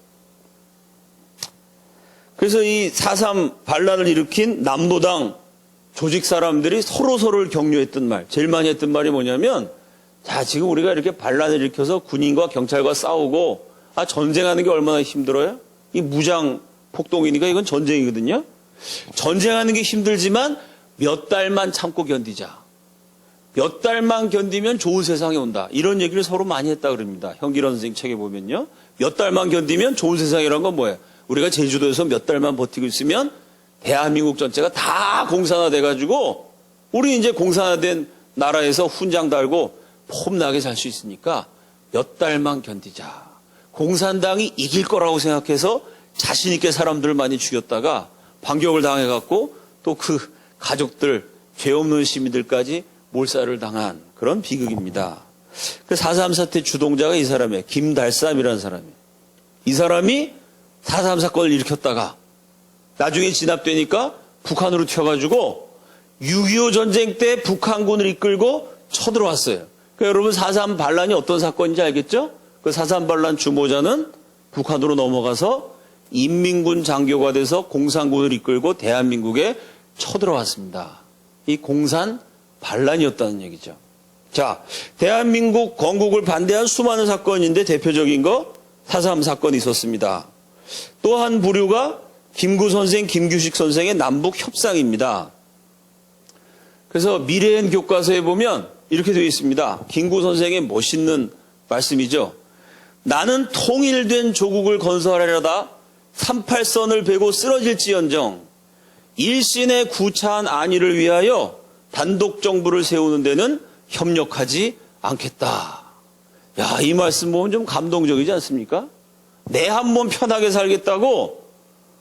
그래서 이 4.3 반란을 일으킨 남도당 조직 사람들이 서로를 격려했던 말, 제일 많이 했던 말이 뭐냐면, 자, 지금 우리가 이렇게 반란을 일으켜서 군인과 경찰과 싸우고, 전쟁하는 게 얼마나 힘들어요? 이 무장 폭동이니까 이건 전쟁이거든요. 전쟁하는 게 힘들지만 몇 달만 참고 견디자. 몇 달만 견디면 좋은 세상이 온다. 이런 얘기를 서로 많이 했다 그럽니다. 현기란 선생님 책에 보면요. 몇 달만 견디면 좋은 세상이란 건 뭐예요? 우리가 제주도에서 몇 달만 버티고 있으면 대한민국 전체가 다 공산화돼가지고 우리 이제 공산화된 나라에서 훈장 달고 폼나게 살 수 있으니까 몇 달만 견디자. 공산당이 이길 거라고 생각해서 자신 있게 사람들을 많이 죽였다가 반격을 당해갖고 또 그 가족들, 죄 없는 시민들까지 몰살을 당한 그런 비극입니다. 그 4.3 사태 주동자가 이 사람이에요. 김달삼이라는 사람이에요. 이 사람이 4.3 사건을 일으켰다가 나중에 진압되니까 북한으로 튀어가지고 6.25 전쟁 때 북한군을 이끌고 쳐들어왔어요. 그러니까 여러분 4.3 반란이 어떤 사건인지 알겠죠? 그 4.3 반란 주모자는 북한으로 넘어가서 인민군 장교가 돼서 공산군을 이끌고 대한민국에 쳐들어왔습니다. 이 공산 반란이었다는 얘기죠. 자, 대한민국 건국을 반대한 수많은 사건인데 대표적인 거 4.3 사건이 있었습니다. 또 한 부류가 김구 선생, 김규식 선생의 남북 협상입니다. 그래서 미래엔 교과서에 보면 이렇게 되어 있습니다. 김구 선생의 멋있는 말씀이죠. 나는 통일된 조국을 건설하려다 38선을 베고 쓰러질지언정 일신의 구차한 안위를 위하여 단독 정부를 세우는 데는 협력하지 않겠다. 야, 이 말씀 보면 좀 감동적이지 않습니까? 내 한 몸 편하게 살겠다고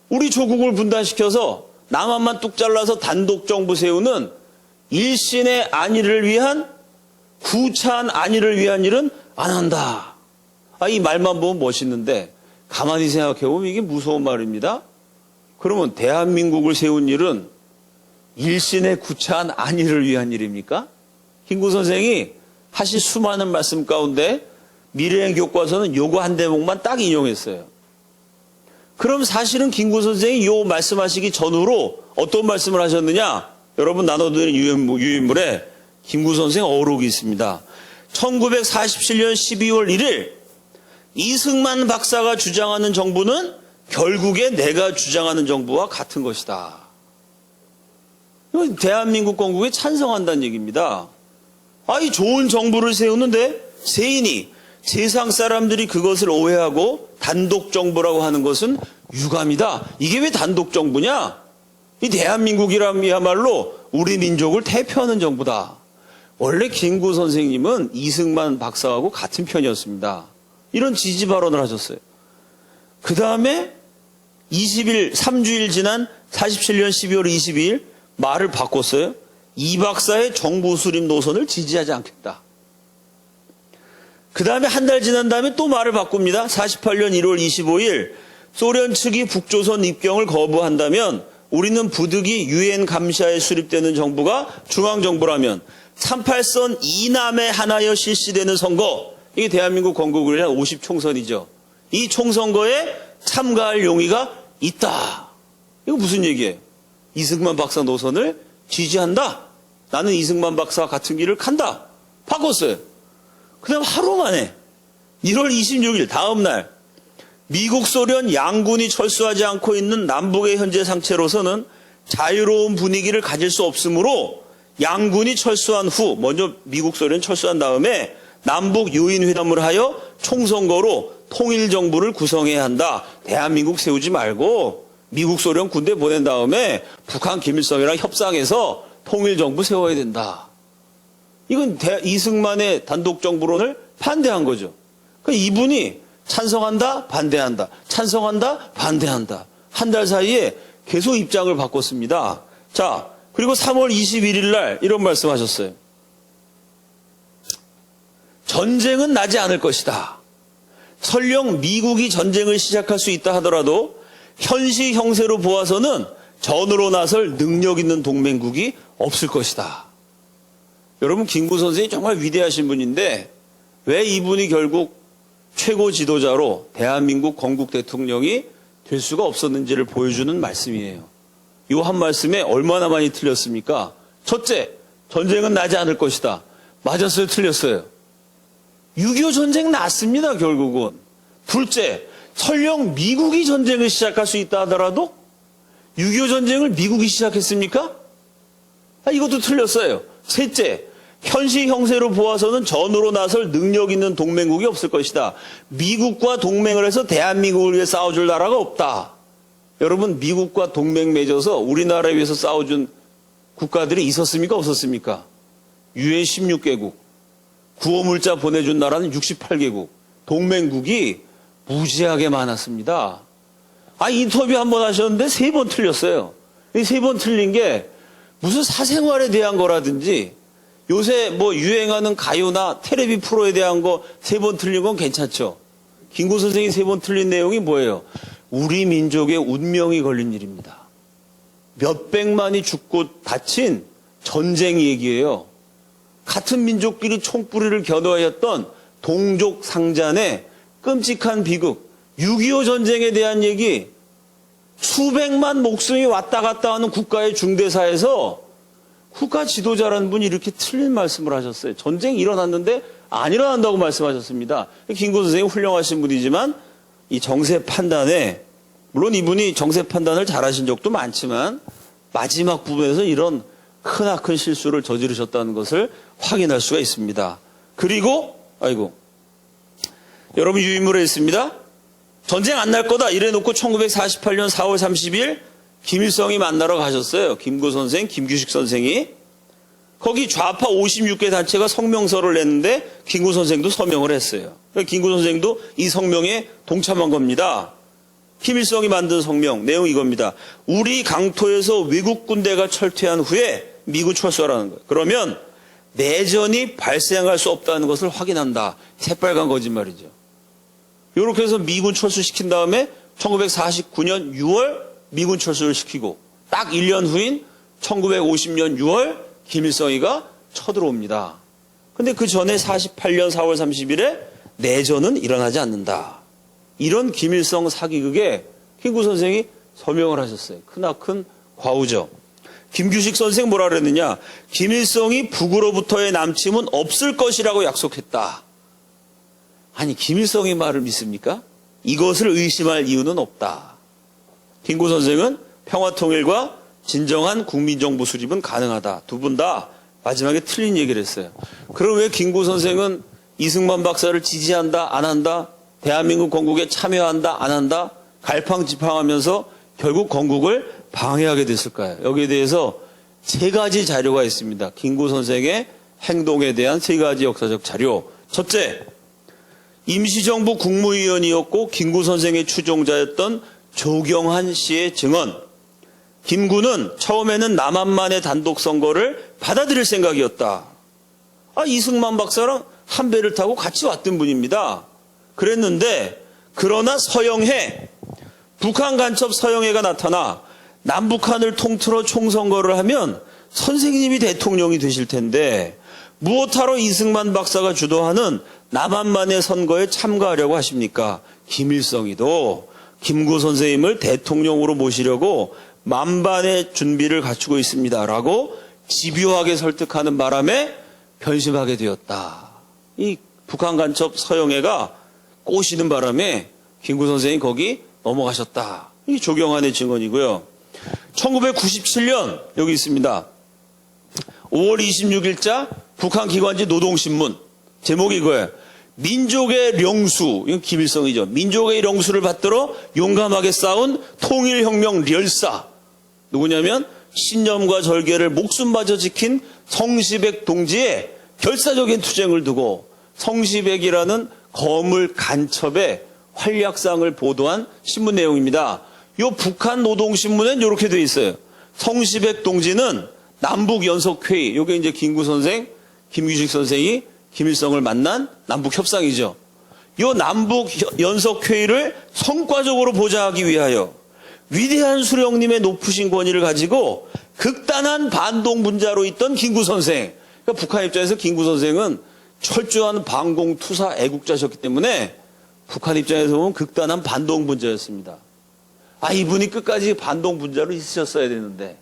우리 조국을 분단시켜서 남한만 뚝 잘라서 단독 정부 세우는 일신의 안위를 위한 구차한 안위를 위한 일은 안 한다. 이 말만 보면 멋있는데 가만히 생각해 보면 이게 무서운 말입니다. 그러면 대한민국을 세운 일은 일신의 구차한 안위를 위한 일입니까? 김구 선생이 하신 수많은 말씀 가운데 미래엔 교과서는 요거 한 대목만 딱 인용했어요. 그럼 사실은 김구 선생이 요 말씀하시기 전후로 어떤 말씀을 하셨느냐? 여러분 나눠드린 유인물에 김구 선생 어록이 있습니다. 1947년 12월 1일 이승만 박사가 주장하는 정부는 결국에 내가 주장하는 정부와 같은 것이다. 이건 대한민국 건국에 찬성한다는 얘기입니다. 이 좋은 정부를 세우는데 세인이 세상 사람들이 그것을 오해하고 단독 정부라고 하는 것은 유감이다. 이게 왜 단독 정부냐? 이 대한민국이라미야말로 우리 민족을 대표하는 정부다. 원래 김구 선생님은 이승만 박사하고 같은 편이었습니다. 이런 지지 발언을 하셨어요. 그 다음에 3주일 지난 47년 12월 22일 말을 바꿨어요. 이 박사의 정부 수립 노선을 지지하지 않겠다. 그 다음에 한 달 지난 다음에 또 말을 바꿉니다. 48년 1월 25일 소련 측이 북조선 입경을 거부한다면 우리는 부득이 유엔 감시하에 수립되는 정부가 중앙정부라면 38선 이남에 한하여 실시되는 선거, 이게 대한민국 건국을 위한 50총선이죠. 이 총선거에 참가할 용의가 있다. 이거 무슨 얘기예요? 이승만 박사 노선을 지지한다. 나는 이승만 박사와 같은 길을 간다. 바꿨어요. 그 다음 하루 만에 1월 26일 다음 날 미국 소련 양군이 철수하지 않고 있는 남북의 현재 상태로서는 자유로운 분위기를 가질 수 없으므로 양군이 철수한 후 먼저 미국 소련 철수한 다음에 남북 유인회담을 하여 총선거로 통일정부를 구성해야 한다. 대한민국 세우지 말고 미국 소련 군대 보낸 다음에 북한 김일성이랑 협상해서 통일정부 세워야 된다. 이건 이승만의 단독정부론을 반대한 거죠. 그러니까 이분이 찬성한다, 반대한다, 찬성한다, 반대한다. 한 달 사이에 계속 입장을 바꿨습니다. 자, 그리고 3월 21일 날 이런 말씀하셨어요. 전쟁은 나지 않을 것이다. 설령 미국이 전쟁을 시작할 수 있다 하더라도 현시 형세로 보아서는 전으로 나설 능력 있는 동맹국이 없을 것이다. 여러분 김구 선생이 정말 위대하신 분인데 왜 이분이 결국 최고 지도자로 대한민국 건국 대통령이 될 수가 없었는지를 보여주는 말씀이에요. 이 한 말씀에 얼마나 많이 틀렸습니까? 첫째, 전쟁은 나지 않을 것이다. 맞았어요, 틀렸어요? 6.25 전쟁 났습니다, 결국은. 둘째, 설령 미국이 전쟁을 시작할 수 있다 하더라도 6.25 전쟁을 미국이 시작했습니까? 이것도 틀렸어요. 셋째, 현시 형세로 보아서는 전으로 나설 능력 있는 동맹국이 없을 것이다. 미국과 동맹을 해서 대한민국을 위해 싸워줄 나라가 없다. 여러분 미국과 동맹 맺어서 우리나라를 위해서 싸워준 국가들이 있었습니까? 없었습니까? 유엔 16개국, 구호물자 보내준 나라는 68개국, 동맹국이 무지하게 많았습니다. 인터뷰 한 번 하셨는데 3번 틀렸어요. 이 3번 틀린 게 무슨 사생활에 대한 거라든지 요새 유행하는 가요나 텔레비 프로에 대한 거 3번 틀린 건 괜찮죠. 김구 선생이 3번 틀린 내용이 뭐예요? 우리 민족의 운명이 걸린 일입니다. 몇백만이 죽고 다친 전쟁 얘기예요. 같은 민족끼리 총뿌리를 겨누었던 동족 상잔의 끔찍한 비극, 6.25 전쟁에 대한 얘기, 수백만 목숨이 왔다 갔다 하는 국가의 중대사에서 국가 지도자라는 분이 이렇게 틀린 말씀을 하셨어요. 전쟁이 일어났는데 안 일어난다고 말씀하셨습니다. 김구 선생이 훌륭하신 분이지만 이 정세 판단에, 물론 이분이 정세 판단을 잘하신 적도 많지만 마지막 부분에서 이런 크나큰 실수를 저지르셨다는 것을 확인할 수가 있습니다. 그리고 여러분 유인물에 있습니다. 전쟁 안 날 거다 이래놓고 1948년 4월 30일 김일성이 만나러 가셨어요. 김구 선생, 김규식 선생이. 거기 좌파 56개 단체가 성명서를 냈는데 김구 선생도 서명을 했어요. 김구 선생도 이 성명에 동참한 겁니다. 김일성이 만든 성명 내용 이겁니다. 우리 강토에서 외국 군대가 철퇴한 후에 미군 철수하라는 거예요. 그러면 내전이 발생할 수 없다는 것을 확인한다. 새빨간 거짓말이죠. 이렇게 해서 미군 철수시킨 다음에 1949년 6월 미군 철수를 시키고 딱 1년 후인 1950년 6월 김일성이가 쳐들어옵니다. 근데 그 전에 48년 4월 30일에 내전은 일어나지 않는다. 이런 김일성 사기극에 김구 선생이 서명을 하셨어요. 크나큰 과오죠. 김규식 선생 뭐라 그랬느냐. 김일성이 북으로부터의 남침은 없을 것이라고 약속했다. 아니 김일성의 말을 믿습니까? 이것을 의심할 이유는 없다. 김구 선생은 평화통일과 진정한 국민정부 수립은 가능하다. 두 분 다 마지막에 틀린 얘기를 했어요. 그럼 왜 김구 선생은 이승만 박사를 지지한다 안 한다? 대한민국 건국에 참여한다 안 한다? 갈팡지팡하면서 결국 건국을 방해하게 됐을까요? 여기에 대해서 세 가지 자료가 있습니다. 김구 선생의 행동에 대한 세 가지 역사적 자료. 첫째, 임시정부 국무위원이었고 김구 선생의 추종자였던 조경한 씨의 증언. 김구는 처음에는 남한만의 단독 선거를 받아들일 생각이었다. 이승만 박사랑 한 배를 타고 같이 왔던 분입니다. 그랬는데 그러나 서영해, 북한 간첩 서영해가 나타나 남북한을 통틀어 총선거를 하면 선생님이 대통령이 되실 텐데 무엇하러 이승만 박사가 주도하는 남한만의 선거에 참가하려고 하십니까? 김일성이도 김구 선생님을 대통령으로 모시려고 만반의 준비를 갖추고 있습니다. 라고 집요하게 설득하는 바람에 변심하게 되었다. 이 북한 간첩 서영해가 꼬시는 바람에 김구 선생이 거기 넘어가셨다. 이 조경환의 증언이고요. 1997년 여기 있습니다. 5월 26일자 북한 기관지 노동신문. 제목이 이거예요. 민족의 령수, 이건 김일성이죠. 민족의 령수를 받들어 용감하게 싸운 통일혁명 열사. 누구냐면 신념과 절개를 목숨마저 지킨 성시백 동지의 결사적인 투쟁을 두고 성시백이라는 거물 간첩의 활약상을 보도한 신문 내용입니다. 이 북한 노동신문엔 이렇게 돼 있어요. 성시백 동지는 남북연석회의, 이게 이제 김구 선생, 김규식 선생이 김일성을 만난 남북협상이죠. 이 남북연석회의를 성과적으로 보좌하기 위하여 위대한 수령님의 높으신 권위를 가지고 극단한 반동분자로 있던 김구 선생. 그러니까 북한 입장에서 김구 선생은 철저한 반공투사 애국자셨기 때문에 북한 입장에서 보면 극단한 반동분자였습니다. 이분이 끝까지 반동분자로 있으셨어야 되는데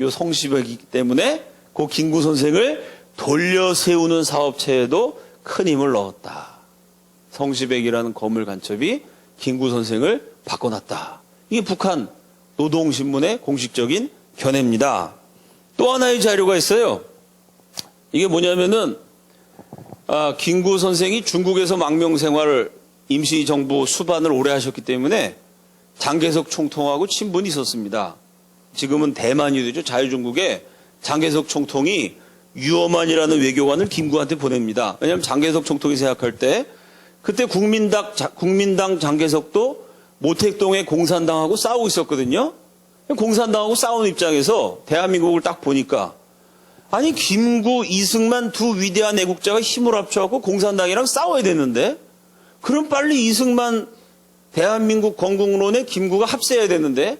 요 성시백이기 때문에 그 김구 선생을 돌려세우는 사업체에도 큰 힘을 넣었다. 성시백이라는 거물 간첩이 김구 선생을 바꿔놨다. 이게 북한 노동신문의 공식적인 견해입니다. 또 하나의 자료가 있어요. 이게 뭐냐면은 김구 선생이 중국에서 망명생활을 임시정부 수반을 오래 하셨기 때문에 장개석 총통하고 친분이 있었습니다. 지금은 대만이 되죠. 자유중국에 장개석 총통이 유어만이라는 외교관을 김구한테 보냅니다. 왜냐하면 장개석 총통이 생각할 때 그때 국민당 장개석도 모택동의 공산당하고 싸우고 있었거든요. 공산당하고 싸우는 입장에서 대한민국을 딱 보니까 김구, 이승만 두 위대한 애국자가 힘을 합쳐갖고 공산당이랑 싸워야 되는데 그럼 빨리 이승만 대한민국 건국론에 김구가 합세해야 되는데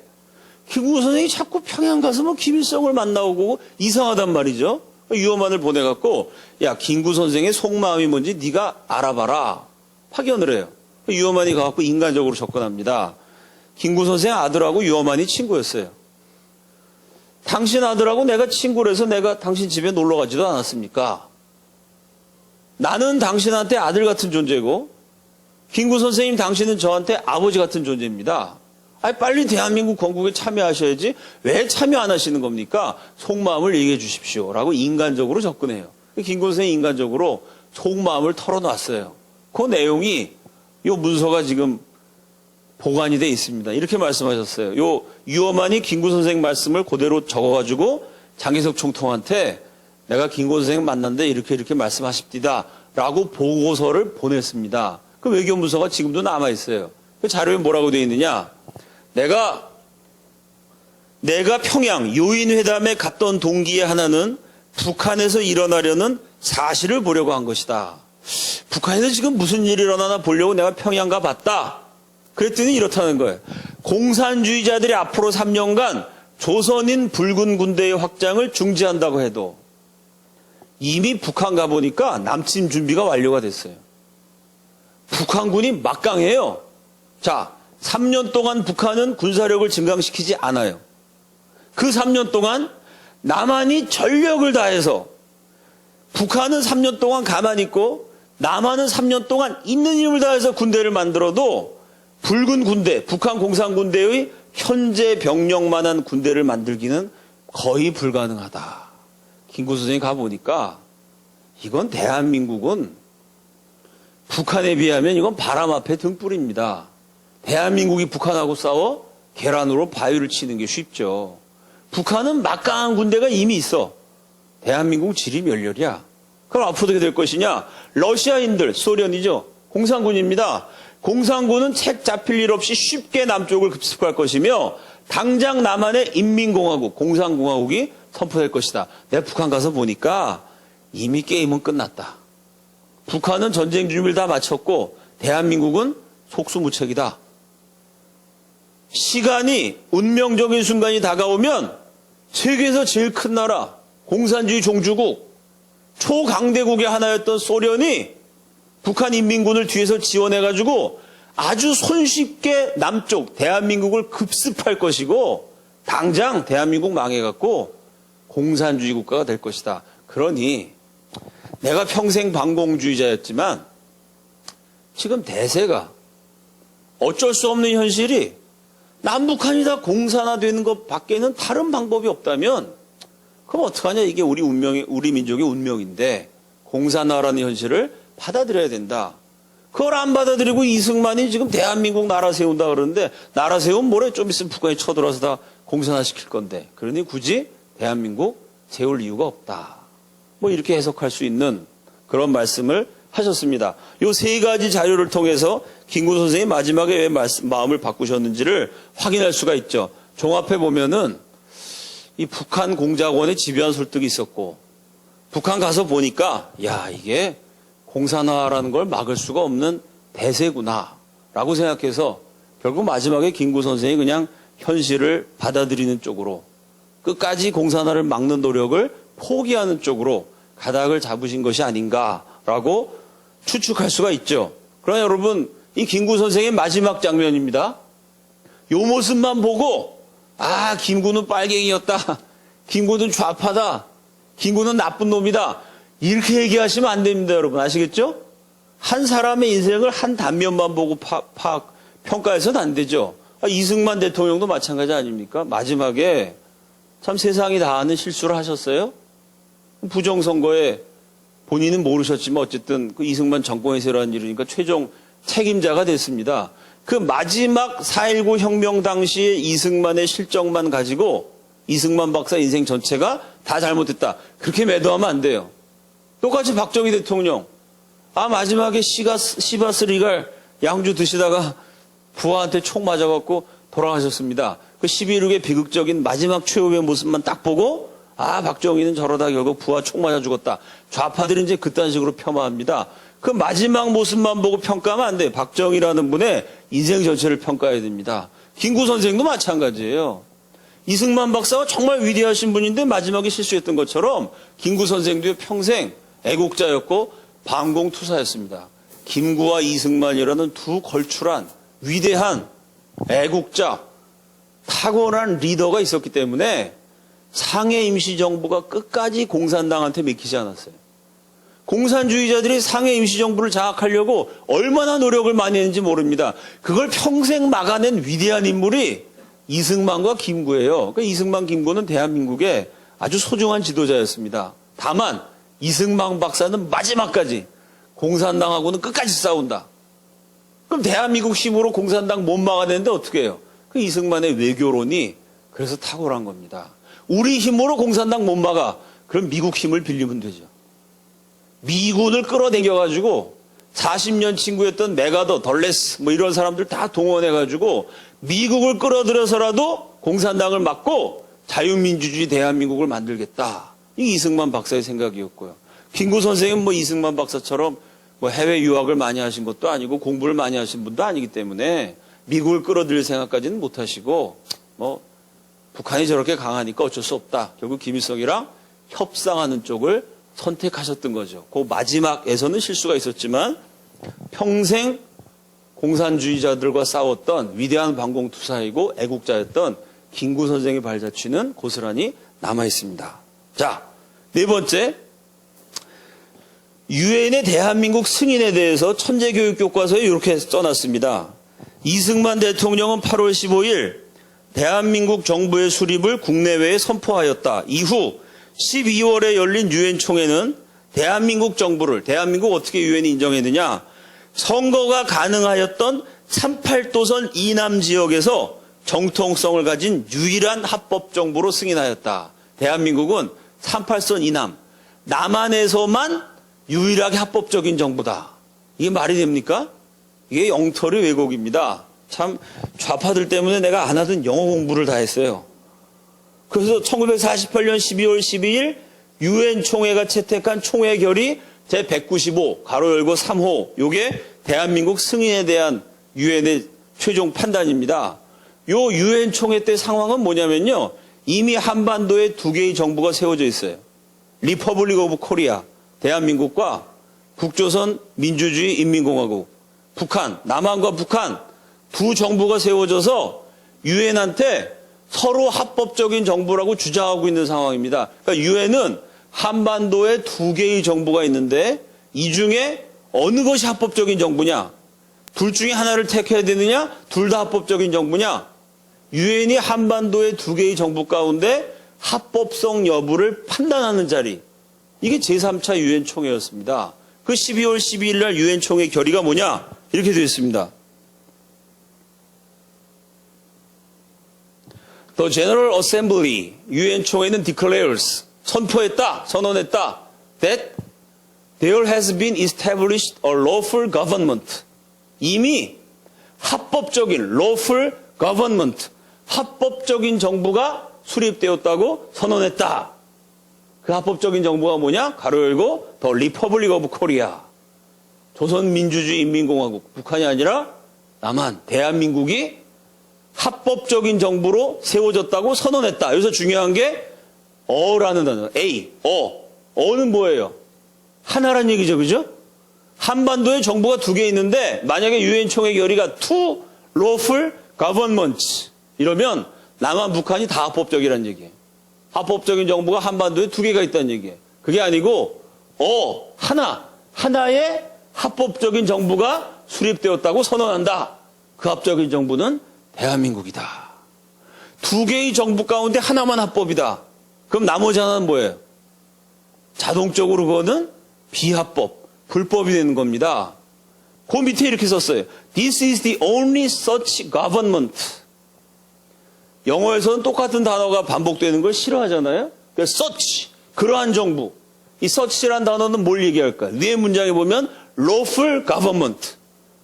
김구 선생이 자꾸 평양 가서 뭐 김일성을 만나오고 이상하단 말이죠. 유엄한을 보내갖고 야 김구 선생의 속마음이 뭔지 네가 알아봐라 파견을 해요. 유엄한이 가갖고 인간적으로 접근합니다. 김구 선생 아들하고 유엄한이 친구였어요. 당신 아들하고 내가 친구라서 내가 당신 집에 놀러 가지도 않았습니까? 나는 당신한테 아들 같은 존재고 김구 선생님 당신은 저한테 아버지 같은 존재입니다. 아니 빨리 대한민국 건국에 참여하셔야지 왜 참여 안 하시는 겁니까? 속마음을 얘기해 주십시오 라고 인간적으로 접근해요. 김구 선생이 인간적으로 속마음을 털어놨어요. 그 내용이 요 문서가 지금 보관이 돼 있습니다. 이렇게 말씀하셨어요. 요 유엄한이 김구 선생 말씀을 그대로 적어가지고 장기석 총통한테 내가 김구 선생 만났는데 이렇게 말씀하십디다 라고 보고서를 보냈습니다. 그 외교문서가 지금도 남아있어요. 그 자료에 뭐라고 되어 있느냐? 내가 평양 요인회담에 갔던 동기의 하나는 북한에서 일어나려는 사실을 보려고 한 것이다. 북한에서 지금 무슨 일이 일어나나 보려고 내가 평양 가봤다. 그랬더니 이렇다는 거예요. 공산주의자들이 앞으로 3년간 조선인 붉은 군대의 확장을 중지한다고 해도 이미 북한 가보니까 남침 준비가 완료가 됐어요. 북한군이 막강해요. 자, 3년 동안 북한은 군사력을 증강시키지 않아요. 그 3년 동안 남한이 전력을 다해서 북한은 3년 동안 가만히 있고 남한은 3년 동안 있는 힘을 다해서 군대를 만들어도 붉은 군대, 북한 공산군대의 현재 병력만한 군대를 만들기는 거의 불가능하다. 김구 선생이 가보니까 이건 대한민국은 북한에 비하면 이건 바람 앞에 등불입니다. 대한민국이 북한하고 싸워 계란으로 바위를 치는 게 쉽죠. 북한은 막강한 군대가 이미 있어. 대한민국 질이 멸렬이야. 그럼 앞으로 어떻게 될 것이냐? 러시아인들, 소련이죠. 공산군입니다. 공산군은 책 잡힐 일 없이 쉽게 남쪽을 급습할 것이며 당장 남한의 인민공화국, 공산공화국이 선포될 것이다. 내가 북한 가서 보니까 이미 게임은 끝났다. 북한은 전쟁 준비를 다 마쳤고 대한민국은 속수무책이다. 시간이 운명적인 순간이 다가오면 세계에서 제일 큰 나라, 공산주의 종주국, 초강대국의 하나였던 소련이 북한 인민군을 뒤에서 지원해가지고 아주 손쉽게 남쪽 대한민국을 급습할 것이고 당장 대한민국 망해갖고 공산주의 국가가 될 것이다. 그러니 내가 평생 반공주의자였지만 지금 대세가 어쩔 수 없는 현실이 남북한이 다 공산화되는 것 밖에는 다른 방법이 없다면 그럼 어떡하냐. 이게 우리 민족의 운명인데 공산화라는 현실을 받아들여야 된다. 그걸 안 받아들이고 이승만이 지금 대한민국 나라 세운다 그러는데 나라 세우면 뭐래? 좀 있으면 북한이 쳐들어와서 다 공산화시킬 건데 그러니 굳이 대한민국 세울 이유가 없다. 뭐 이렇게 해석할 수 있는 그런 말씀을 하셨습니다. 요 세 가지 자료를 통해서 김구 선생이 마지막에 왜 마음을 바꾸셨는지를 확인할 수가 있죠. 종합해 보면은 이 북한 공작원에 집요한 설득이 있었고 북한 가서 보니까 야 이게 공산화라는 걸 막을 수가 없는 대세구나 라고 생각해서 결국 마지막에 김구 선생이 그냥 현실을 받아들이는 쪽으로 끝까지 공산화를 막는 노력을 포기하는 쪽으로 가닥을 잡으신 것이 아닌가라고 추측할 수가 있죠. 그러나 여러분 이 김구 선생의 마지막 장면입니다. 요 모습만 보고 아 김구는 빨갱이였다. 김구는 좌파다. 김구는 나쁜 놈이다. 이렇게 얘기하시면 안 됩니다. 여러분 아시겠죠? 한 사람의 인생을 한 단면만 보고 평가해서는 안 되죠. 이승만 대통령도 마찬가지 아닙니까? 마지막에 참 세상이 다 아는 실수를 하셨어요. 부정선거에 본인은 모르셨지만 어쨌든 그 이승만 정권에서 일어난 일이니까 최종 책임자가 됐습니다. 그 마지막 4.19 혁명 당시에 이승만의 실정만 가지고 이승만 박사 인생 전체가 다 잘못됐다. 그렇게 매도하면 안 돼요. 똑같이 박정희 대통령. 마지막에 시바스리갈 양주 드시다가 부하한테 총 맞아갖고 돌아가셨습니다. 그 11.6의 비극적인 마지막 최후의 모습만 딱 보고 박정희는 저러다 결국 부하 총 맞아 죽었다. 좌파들은 이제 그딴 식으로 폄하합니다. 그 마지막 모습만 보고 평가하면 안 돼요. 박정희라는 분의 인생 전체를 평가해야 됩니다. 김구 선생도 마찬가지예요. 이승만 박사가 정말 위대하신 분인데 마지막에 실수했던 것처럼 김구 선생도 평생 애국자였고 반공투사였습니다. 김구와 이승만이라는 두 걸출한 위대한 애국자, 탁월한 리더가 있었기 때문에 상해 임시정부가 끝까지 공산당한테 맡기지 않았어요. 공산주의자들이 상해 임시정부를 장악하려고 얼마나 노력을 많이 했는지 모릅니다. 그걸 평생 막아낸 위대한 인물이 이승만과 김구예요. 그러니까 이승만, 김구는 대한민국의 아주 소중한 지도자였습니다. 다만 이승만 박사는 마지막까지 공산당하고는 끝까지 싸운다. 그럼 대한민국 힘으로 공산당 못 막아내는데 어떻게 해요? 그 이승만의 외교론이 그래서 탁월한 겁니다. 우리 힘으로 공산당 못 막아. 그럼 미국 힘을 빌리면 되죠. 미군을 끌어당겨가지고 40년 친구였던 메가더, 덜레스 뭐 이런 사람들 다 동원해가지고 미국을 끌어들여서라도 공산당을 막고 자유민주주의 대한민국을 만들겠다. 이게 이승만 박사의 생각이었고요. 김구 선생은 뭐 이승만 박사처럼 뭐 해외 유학을 많이 하신 것도 아니고 공부를 많이 하신 분도 아니기 때문에 미국을 끌어들일 생각까지는 못 하시고 뭐 북한이 저렇게 강하니까 어쩔 수 없다. 결국 김일성이랑 협상하는 쪽을 선택하셨던 거죠. 그 마지막에서는 실수가 있었지만 평생 공산주의자들과 싸웠던 위대한 반공투사이고 애국자였던 김구 선생의 발자취는 고스란히 남아있습니다. 자, 네 번째, 유엔의 대한민국 승인에 대해서 천재교육교과서에 이렇게 써놨습니다. 이승만 대통령은 8월 15일 대한민국 정부의 수립을 국내외에 선포하였다. 이후 12월에 열린 유엔 총회는 대한민국 정부를, 대한민국 어떻게 유엔이 인정했느냐, 선거가 가능하였던 38도선 이남 지역에서 정통성을 가진 유일한 합법 정부로 승인하였다. 대한민국은 38선 이남, 남한에서만 유일하게 합법적인 정부다. 이게 말이 됩니까? 이게 엉터리 왜곡입니다. 참 좌파들 때문에 내가 안 하던 영어 공부를 다 했어요. 그래서 1948년 12월 12일 유엔 총회가 채택한 총회 결의 제195 가로 열고 3호, 요게 대한민국 승인에 대한 유엔의 최종 판단입니다. 요 유엔 총회 때 상황은 뭐냐면요, 이미 한반도에 두 개의 정부가 세워져 있어요. 리퍼블릭 오브 코리아, 대한민국과 북조선 민주주의 인민공화국, 북한, 남한과 북한 두 정부가 세워져서 유엔한테 서로 합법적인 정부라고 주장하고 있는 상황입니다. 그러니까 유엔은 한반도에 두 개의 정부가 있는데 이 중에 어느 것이 합법적인 정부냐? 둘 중에 하나를 택해야 되느냐? 둘 다 합법적인 정부냐? 유엔이 한반도의 두 개의 정부 가운데 합법성 여부를 판단하는 자리. 이게 제3차 유엔 총회였습니다. 그 12월 12일 날 유엔 총회 결의가 뭐냐? 이렇게 되어 있습니다. The General Assembly, 유엔 총회는 declares, 선포했다, 선언했다, that there has been established a lawful government. 이미 합법적인 lawful government, 합법적인 정부가 수립되었다고 선언했다. 그 합법적인 정부가 뭐냐? 가로 열고 The Republic of Korea, 조선민주주의 인민공화국, 북한이 아니라 남한, 대한민국이 합법적인 정부로 세워졌다고 선언했다. 여기서 중요한 게 어라는 단어, A, 어는 뭐예요? 하나란 얘기죠, 그죠? 한반도에 정부가 두 개 있는데 만약에 유엔 총회 결의가 two lawful governments 이러면 남한, 북한이 다 합법적이라는 얘기예요. 합법적인 정부가 한반도에 두 개가 있다는 얘기예요. 그게 아니고 하나의 합법적인 정부가 수립되었다고 선언한다. 그 합법적인 정부는 대한민국이다. 두 개의 정부 가운데 하나만 합법이다. 그럼 나머지 하나는 뭐예요? 자동적으로 그거는 비합법, 불법이 되는 겁니다. 그 밑에 이렇게 썼어요. This is the only such government. 영어에서는 똑같은 단어가 반복되는 걸 싫어하잖아요. 그래서 such, 그러한 정부. 이 such란 단어는 뭘 얘기할까? 위에 문장에 보면 lawful government,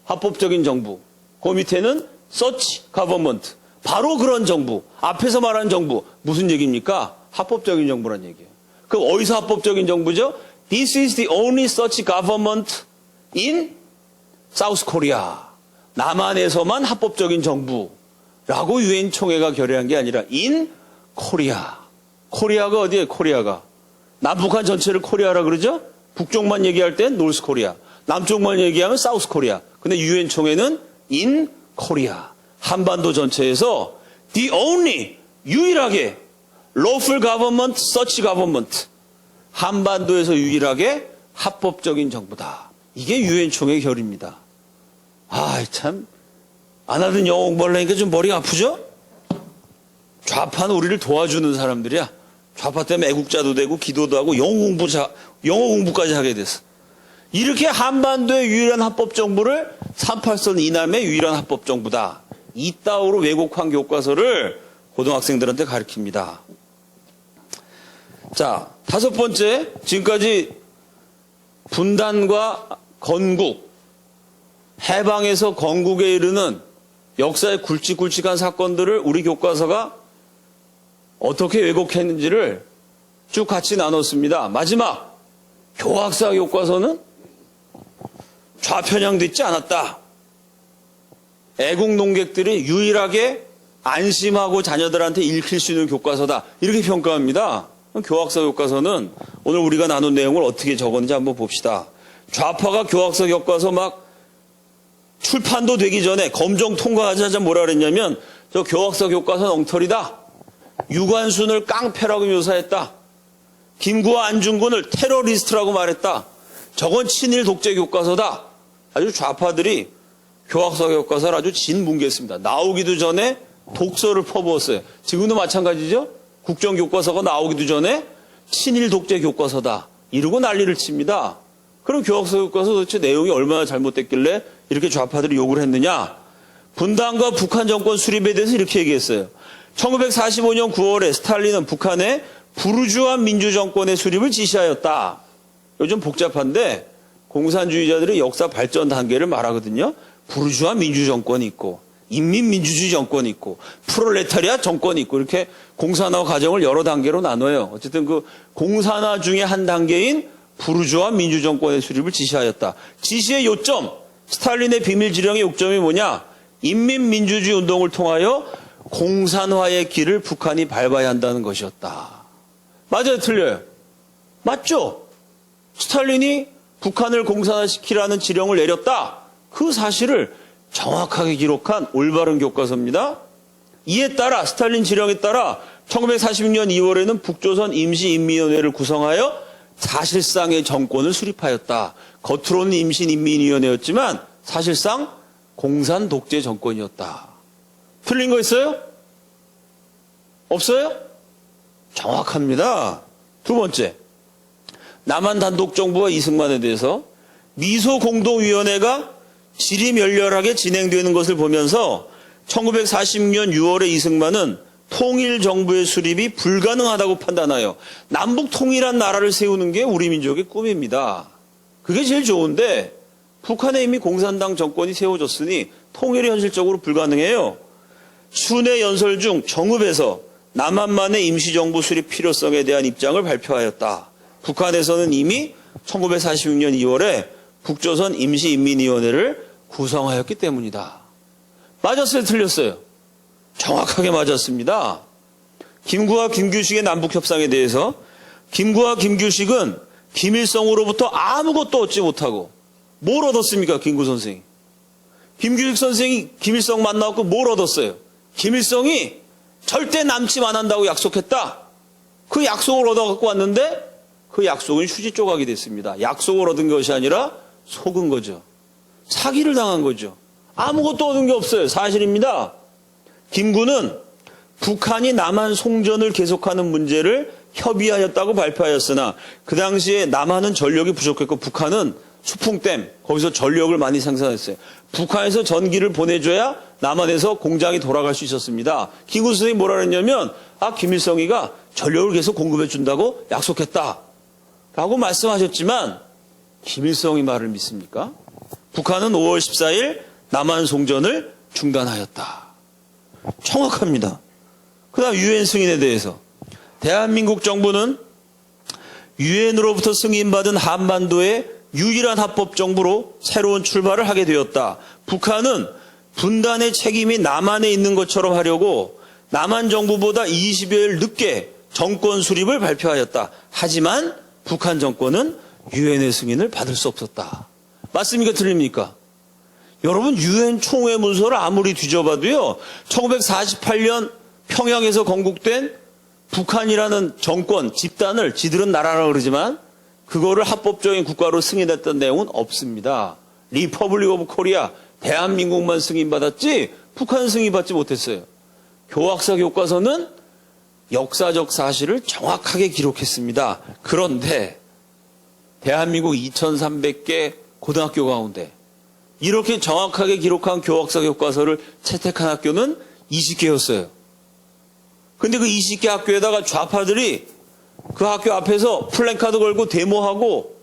합법적인 정부. 그 밑에는 such government, 바로 그런 정부. 앞에서 말한 정부, 무슨 얘기입니까? 합법적인 정부란 얘기예요. 그럼 어디서 합법적인 정부죠? This is the only such government in South Korea. 남한에서만 합법적인 정부라고 유엔 총회가 결의한 게 아니라 in 코리아. 코리아가 어디에 코리아가? 남북한 전체를 코리아라 그러죠? 북쪽만 얘기할 땐 노스 코리아. 남쪽만 얘기하면 사우스 코리아. 근데 유엔 총회는 인 코리아. 한반도 전체에서 the only 유일하게 lawful government, such government. 한반도에서 유일하게 합법적인 정부다. 이게 유엔 총회 결의입니다. 아, 참 안 하던 영어 공부하려니까 좀 머리가 아프죠? 좌파는 우리를 도와주는 사람들이야. 좌파 때문에 애국자도 되고 기도도 하고 영어 공부까지 하게 됐어. 이렇게 한반도의 유일한 합법 정부를 38선 이남의 유일한 합법 정부다. 이따오로 왜곡한 교과서를 고등학생들한테 가르칩니다. 자, 다섯 번째, 지금까지 분단과 건국, 해방에서 건국에 이르는 역사의 굵직굵직한 사건들을 우리 교과서가 어떻게 왜곡했는지를 쭉 같이 나눴습니다. 마지막, 교학사 교과서는 좌편향되지 않았다. 애국 농객들이 유일하게 안심하고 자녀들한테 읽힐 수 있는 교과서다. 이렇게 평가합니다. 교학사 교과서는 오늘 우리가 나눈 내용을 어떻게 적었는지 한번 봅시다. 좌파가 교학사 교과서 막 출판도 되기 전에 검정 통과하자마자 뭐라 그랬냐면 저 교학사 교과서는 엉터리다. 유관순을 깡패라고 묘사했다. 김구와 안중근을 테러리스트라고 말했다. 저건 친일 독재 교과서다. 아주 좌파들이 교학사 교과서를 아주 진뭉개했습니다. 나오기도 전에 독서를 퍼부었어요. 지금도 마찬가지죠. 국정교과서가 나오기도 전에 친일 독재 교과서다. 이러고 난리를 칩니다. 그럼 교학사 교과서 도대체 내용이 얼마나 잘못됐길래 이렇게 좌파들이 욕을 했느냐. 분단과 북한 정권 수립에 대해서 이렇게 얘기했어요. 1945년 9월에 스탈린은 북한에 부르주아 민주정권의 수립을 지시하였다. 요즘 복잡한데 공산주의자들의 역사 발전 단계를 말하거든요. 부르주아 민주정권이 있고 인민민주주의 정권이 있고 프롤레타리아 정권이 있고 이렇게 공산화 과정을 여러 단계로 나눠요. 어쨌든 그 공산화 중에 한 단계인 부르주아 민주정권의 수립을 지시하였다. 지시의 요점, 스탈린의 비밀지령의 요점이 뭐냐? 인민민주주의 운동을 통하여 공산화의 길을 북한이 밟아야 한다는 것이었다. 맞아요? 틀려요? 맞죠? 스탈린이 북한을 공산화시키라는 지령을 내렸다. 그 사실을 정확하게 기록한 올바른 교과서입니다. 이에 따라 스탈린 지령에 따라 1946년 2월에는 북조선 임시인민위원회를 구성하여 사실상의 정권을 수립하였다. 겉으로는 임시인민위원회였지만 사실상 공산 독재 정권이었다. 틀린 거 있어요? 없어요? 정확합니다. 두 번째, 남한 단독정부와 이승만에 대해서 미소공동위원회가 지리멸렬하게 진행되는 것을 보면서 1946년 6월에 이승만은 통일정부의 수립이 불가능하다고 판단하여 남북 통일한 나라를 세우는 게 우리 민족의 꿈입니다. 그게 제일 좋은데 북한에 이미 공산당 정권이 세워졌으니 통일이 현실적으로 불가능해요. 순회 연설 중 정읍에서 남한만의 임시정부 수립 필요성에 대한 입장을 발표하였다. 북한에서는 이미 1946년 2월에 북조선 임시인민위원회를 구성하였기 때문이다. 맞았어요? 틀렸어요? 정확하게 맞았습니다. 김구와 김규식의 남북협상에 대해서 김구와 김규식은 김일성으로부터 아무것도 얻지 못하고 뭘 얻었습니까? 김구 선생이. 김규식 선생이 김일성 만나고 뭘 얻었어요? 김일성이 절대 남침 안 한다고 약속했다. 그 약속을 얻어갖고 왔는데 그 약속은 휴지 조각이 됐습니다. 약속을 얻은 것이 아니라 속은 거죠. 사기를 당한 거죠. 아무것도 얻은 게 없어요. 사실입니다. 김구는 북한이 남한 송전을 계속하는 문제를 협의하였다고 발표하였으나 그 당시에 남한은 전력이 부족했고 북한은 수풍댐, 거기서 전력을 많이 생산했어요. 북한에서 전기를 보내줘야 남한에서 공장이 돌아갈 수 있었습니다. 김구 선생님이 뭐라 그랬냐면 김일성이가 전력을 계속 공급해 준다고 약속했다 라고 말씀하셨지만 김일성이 말을 믿습니까? 북한은 5월 14일 남한 송전을 중단하였다. 정확합니다. 그 다음 유엔 승인에 대해서 대한민국 정부는 유엔으로부터 승인받은 한반도의 유일한 합법 정부로 새로운 출발을 하게 되었다. 북한은 분단의 책임이 남한에 있는 것처럼 하려고 남한 정부보다 20여일 늦게 정권 수립을 발표하였다. 하지만 북한 정권은 유엔의 승인을 받을 수 없었다. 맞습니까? 틀립니까? 여러분, 유엔 총회 문서를 아무리 뒤져봐도요, 1948년 평양에서 건국된 북한이라는 정권, 집단을 지들은 나라라고 그러지만 그거를 합법적인 국가로 승인했던 내용은 없습니다. 리퍼블릭 오브 코리아, 대한민국만 승인받았지 북한 승인받지 못했어요. 교학사 교과서는 역사적 사실을 정확하게 기록했습니다. 그런데 대한민국 2300개 고등학교 가운데 이렇게 정확하게 기록한 교학사 교과서를 채택한 학교는 20개였어요. 근데 그 20개 학교에다가 좌파들이 그 학교 앞에서 플래카드 걸고 데모하고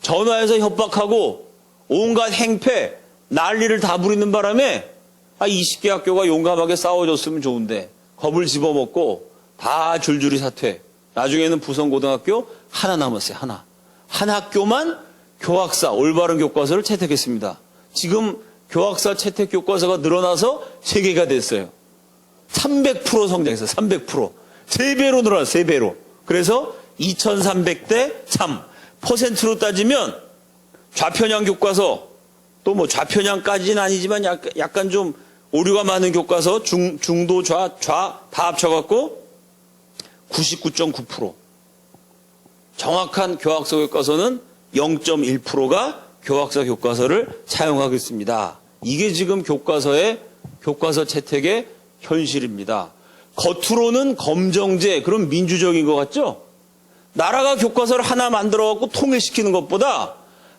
전화해서 협박하고 온갖 행패, 난리를 다 부리는 바람에 20개 학교가 용감하게 싸워줬으면 좋은데 겁을 집어먹고 다 줄줄이 사퇴. 나중에는 부성고등학교 하나 남았어요. 하나. 한 학교만 교학사 올바른 교과서를 채택했습니다. 지금 교학사 채택 교과서가 늘어나서 3개가 됐어요. 300% 성장했어요. 300%. 3배로 늘어났어요. 3배로. 그래서 2300대 3. 퍼센트로 따지면 좌편향 교과서, 또 뭐 좌편향까지는 아니지만 약간 좀 오류가 많은 교과서, 중도, 좌 다 합쳐갖고 99.9%. 정확한 교학사 교과서는 0.1%가 교학사 교과서를 사용하고 있습니다. 이게 지금 교과서 채택의 현실입니다. 겉으로는 검정제, 그럼 민주적인 것 같죠? 나라가 교과서를 하나 만들어갖고 통일시키는 것보다,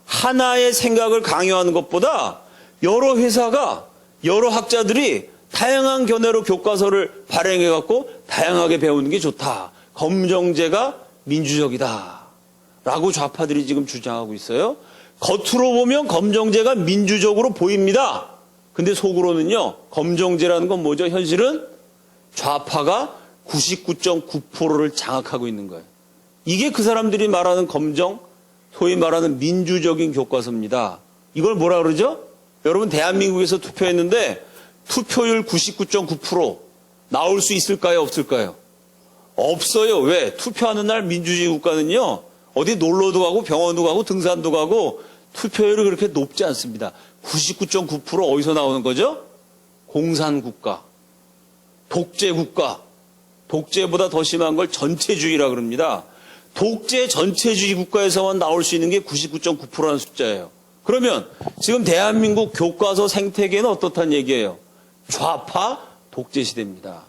하나의 생각을 강요하는 것보다 여러 회사가, 여러 학자들이 다양한 견해로 교과서를 발행해갖고 다양하게 배우는 게 좋다. 검정제가 민주적이다. 라고 좌파들이 지금 주장하고 있어요. 겉으로 보면 검정제가 민주적으로 보입니다. 근데 속으로는요, 검정제라는 건 뭐죠? 현실은 좌파가 99.9%를 장악하고 있는 거예요. 이게 그 사람들이 말하는 검정, 소위 말하는 민주적인 교과서입니다. 이걸 뭐라 그러죠? 여러분, 대한민국에서 투표했는데 투표율 99.9% 나올 수 있을까요? 없을까요? 없어요. 왜? 투표하는 날 민주주의 국가는요, 어디 놀러도 가고 병원도 가고 등산도 가고 투표율이 그렇게 높지 않습니다. 99.9% 어디서 나오는 거죠? 공산국가, 독재국가, 독재보다 더 심한 걸 전체주의라 그럽니다. 독재 전체주의 국가에서만 나올 수 있는 게 99.9%라는 숫자예요. 그러면 지금 대한민국 교과서 생태계는 어떻다는 얘기예요? 좌파 독재 시대입니다.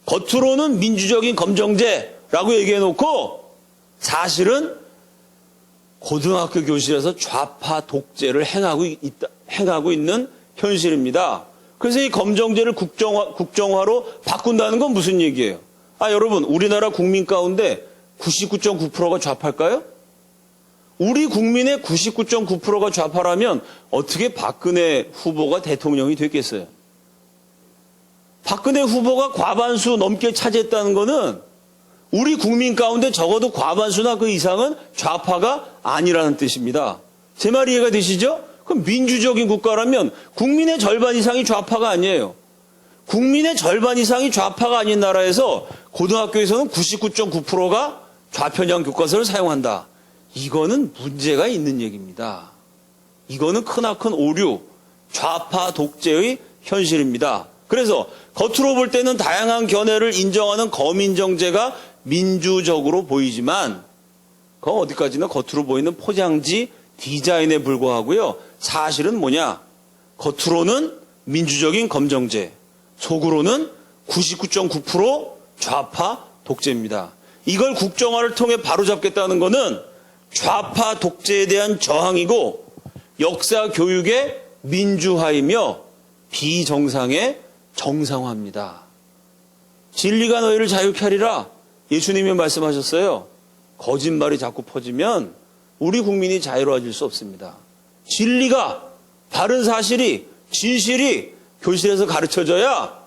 겉으로는 민주적인 검정제라고 얘기해놓고 사실은 고등학교 교실에서 좌파 독재를 행하고 있는 현실입니다. 그래서 이 검정제를 국정화로 바꾼다는 건 무슨 얘기예요? 여러분, 우리나라 국민 가운데 99.9%가 좌파일까요? 우리 국민의 99.9%가 좌파라면 어떻게 박근혜 후보가 대통령이 됐겠어요? 박근혜 후보가 과반수 넘게 차지했다는 거는 우리 국민 가운데 적어도 과반수나 그 이상은 좌파가 아니라는 뜻입니다. 제 말 이해가 되시죠? 그럼 민주적인 국가라면 국민의 절반 이상이 좌파가 아니에요. 국민의 절반 이상이 좌파가 아닌 나라에서 고등학교에서는 99.9%가 좌편향 교과서를 사용한다. 이거는 문제가 있는 얘기입니다. 이거는 크나큰 오류, 좌파 독재의 현실입니다. 그래서 겉으로 볼 때는 다양한 견해를 인정하는 거민정제가 민주적으로 보이지만 그건 어디까지나 겉으로 보이는 포장지 디자인에 불과하고요. 사실은 뭐냐? 겉으로는 민주적인 검정제, 속으로는 99.9% 좌파 독재입니다. 이걸 국정화를 통해 바로잡겠다는 것은 좌파 독재에 대한 저항이고 역사 교육의 민주화이며 비정상의 정상화입니다. 진리가 너희를 자유케 하리라 예수님이 말씀하셨어요. 거짓말이 자꾸 퍼지면 우리 국민이 자유로워질 수 없습니다. 진리가, 바른 사실이, 진실이 교실에서 가르쳐져야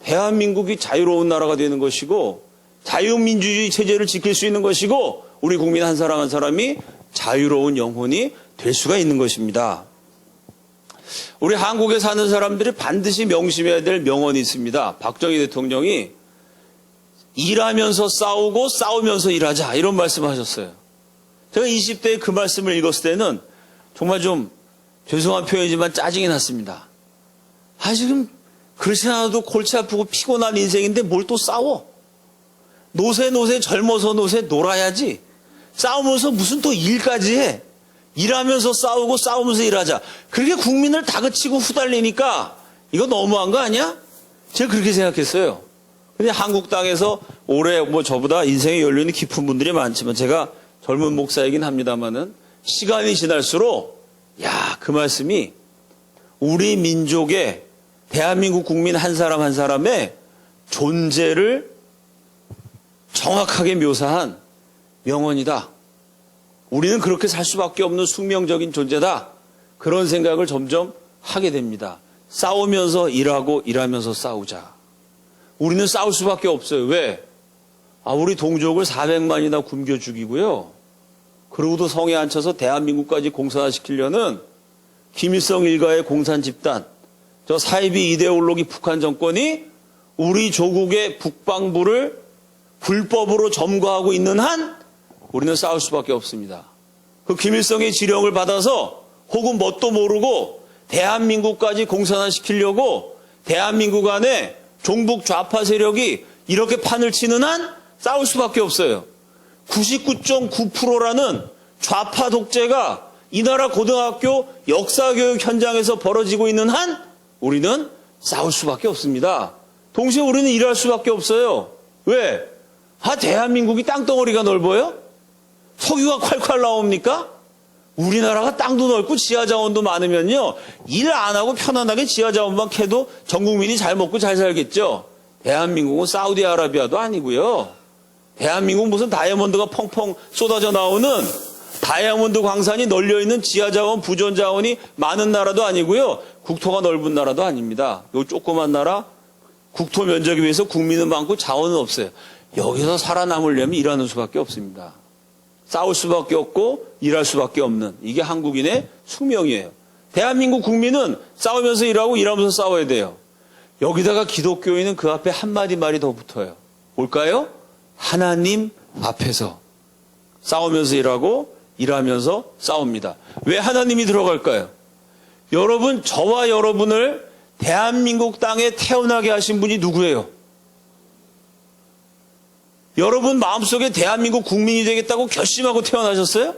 대한민국이 자유로운 나라가 되는 것이고 자유민주주의 체제를 지킬 수 있는 것이고 우리 국민 한 사람 한 사람이 자유로운 영혼이 될 수가 있는 것입니다. 우리 한국에 사는 사람들이 반드시 명심해야 될 명언이 있습니다. 박정희 대통령이 일하면서 싸우고 싸우면서 일하자 이런 말씀하셨어요. 제가 20대에 그 말씀을 읽었을 때는 정말 좀 죄송한 표현이지만 짜증이 났습니다. 지금 그렇지 않아도 골치 아프고 피곤한 인생인데 뭘 또 싸워? 노세 젊어서 노세 놀아야지. 싸우면서 무슨 또 일까지 해. 일하면서 싸우고 싸우면서 일하자. 그렇게 국민을 다그치고 후달리니까 이거 너무한 거 아니야? 제가 그렇게 생각했어요. 근데 한국당에서 올해 저보다 인생의 연륜이 깊은 분들이 많지만 제가 젊은 목사이긴 합니다만은 시간이 지날수록 그 말씀이 우리 민족의 대한민국 국민 한 사람 한 사람의 존재를 정확하게 묘사한 명언이다. 우리는 그렇게 살 수밖에 없는 숙명적인 존재다. 그런 생각을 점점 하게 됩니다. 싸우면서 일하고 일하면서 싸우자. 우리는 싸울 수밖에 없어요. 왜? 우리 동족을 400만이나 굶겨 죽이고요. 그러고도 성에 앉혀서 대한민국까지 공산화시키려는 김일성 일가의 공산 집단, 저 사이비 이데올로기 북한 정권이 우리 조국의 북방부를 불법으로 점거하고 있는 한 우리는 싸울 수밖에 없습니다. 그 김일성의 지령을 받아서 혹은 뭣도 모르고 대한민국까지 공산화시키려고 대한민국 안에 종북 좌파 세력이 이렇게 판을 치는 한 싸울 수밖에 없어요. 99.9%라는 좌파 독재가 이 나라 고등학교 역사교육 현장에서 벌어지고 있는 한 우리는 싸울 수밖에 없습니다. 동시에 우리는 일할 수밖에 없어요. 왜? 대한민국이 땅덩어리가 넓어요? 석유가 콸콸 나옵니까? 우리나라가 땅도 넓고 지하자원도 많으면요. 일 안 하고 편안하게 지하자원만 캐도 전 국민이 잘 먹고 잘 살겠죠. 대한민국은 사우디아라비아도 아니고요. 대한민국 무슨 다이아몬드가 펑펑 쏟아져 나오는 다이아몬드 광산이 널려있는 지하자원, 부전자원이 많은 나라도 아니고요. 국토가 넓은 나라도 아닙니다. 요 조그만 나라, 국토 면적에 비해서 국민은 많고 자원은 없어요. 여기서 살아남으려면 일하는 수밖에 없습니다. 싸울 수밖에 없고 일할 수밖에 없는 이게 한국인의 숙명이에요. 대한민국 국민은 싸우면서 일하고 일하면서 싸워야 돼요. 여기다가 기독교인은 그 앞에 한마디 말이 더 붙어요. 뭘까요? 하나님 앞에서 싸우면서 일하고 일하면서 싸웁니다. 왜 하나님이 들어갈까요? 여러분, 저와 여러분을 대한민국 땅에 태어나게 하신 분이 누구예요? 여러분 마음속에 대한민국 국민이 되겠다고 결심하고 태어나셨어요?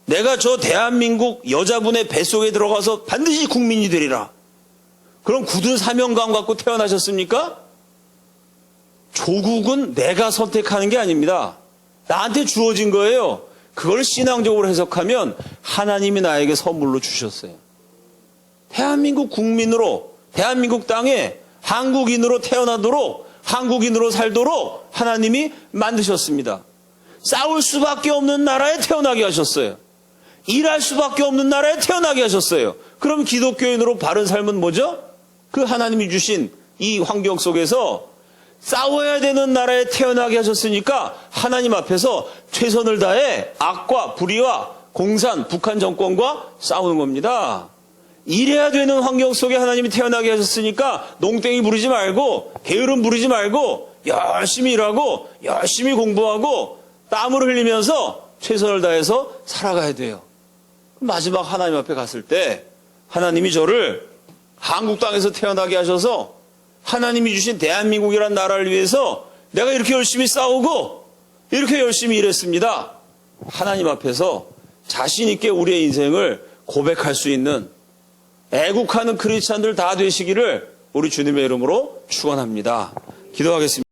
내가 저 대한민국 여자분의 뱃속에 들어가서 반드시 국민이 되리라. 그럼 굳은 사명감 갖고 태어나셨습니까? 조국은 내가 선택하는 게 아닙니다. 나한테 주어진 거예요. 그걸 신앙적으로 해석하면 하나님이 나에게 선물로 주셨어요. 대한민국 국민으로, 대한민국 땅에 한국인으로 태어나도록, 한국인으로 살도록 하나님이 만드셨습니다. 싸울 수밖에 없는 나라에 태어나게 하셨어요. 일할 수밖에 없는 나라에 태어나게 하셨어요. 그럼 기독교인으로 바른 삶은 뭐죠? 그 하나님이 주신 이 환경 속에서 싸워야 되는 나라에 태어나게 하셨으니까 하나님 앞에서 최선을 다해 악과 불의와 공산, 북한 정권과 싸우는 겁니다. 일해야 되는 환경 속에 하나님이 태어나게 하셨으니까 농땡이 부리지 말고 게으름 부리지 말고 열심히 일하고 열심히 공부하고 땀을 흘리면서 최선을 다해서 살아가야 돼요. 마지막 하나님 앞에 갔을 때 하나님이 저를 한국 땅에서 태어나게 하셔서 하나님이 주신 대한민국이라는 나라를 위해서 내가 이렇게 열심히 싸우고 이렇게 열심히 일했습니다. 하나님 앞에서 자신 있게 우리의 인생을 고백할 수 있는 애국하는 크리스찬들 다 되시기를 우리 주님의 이름으로 축원합니다. 기도하겠습니다.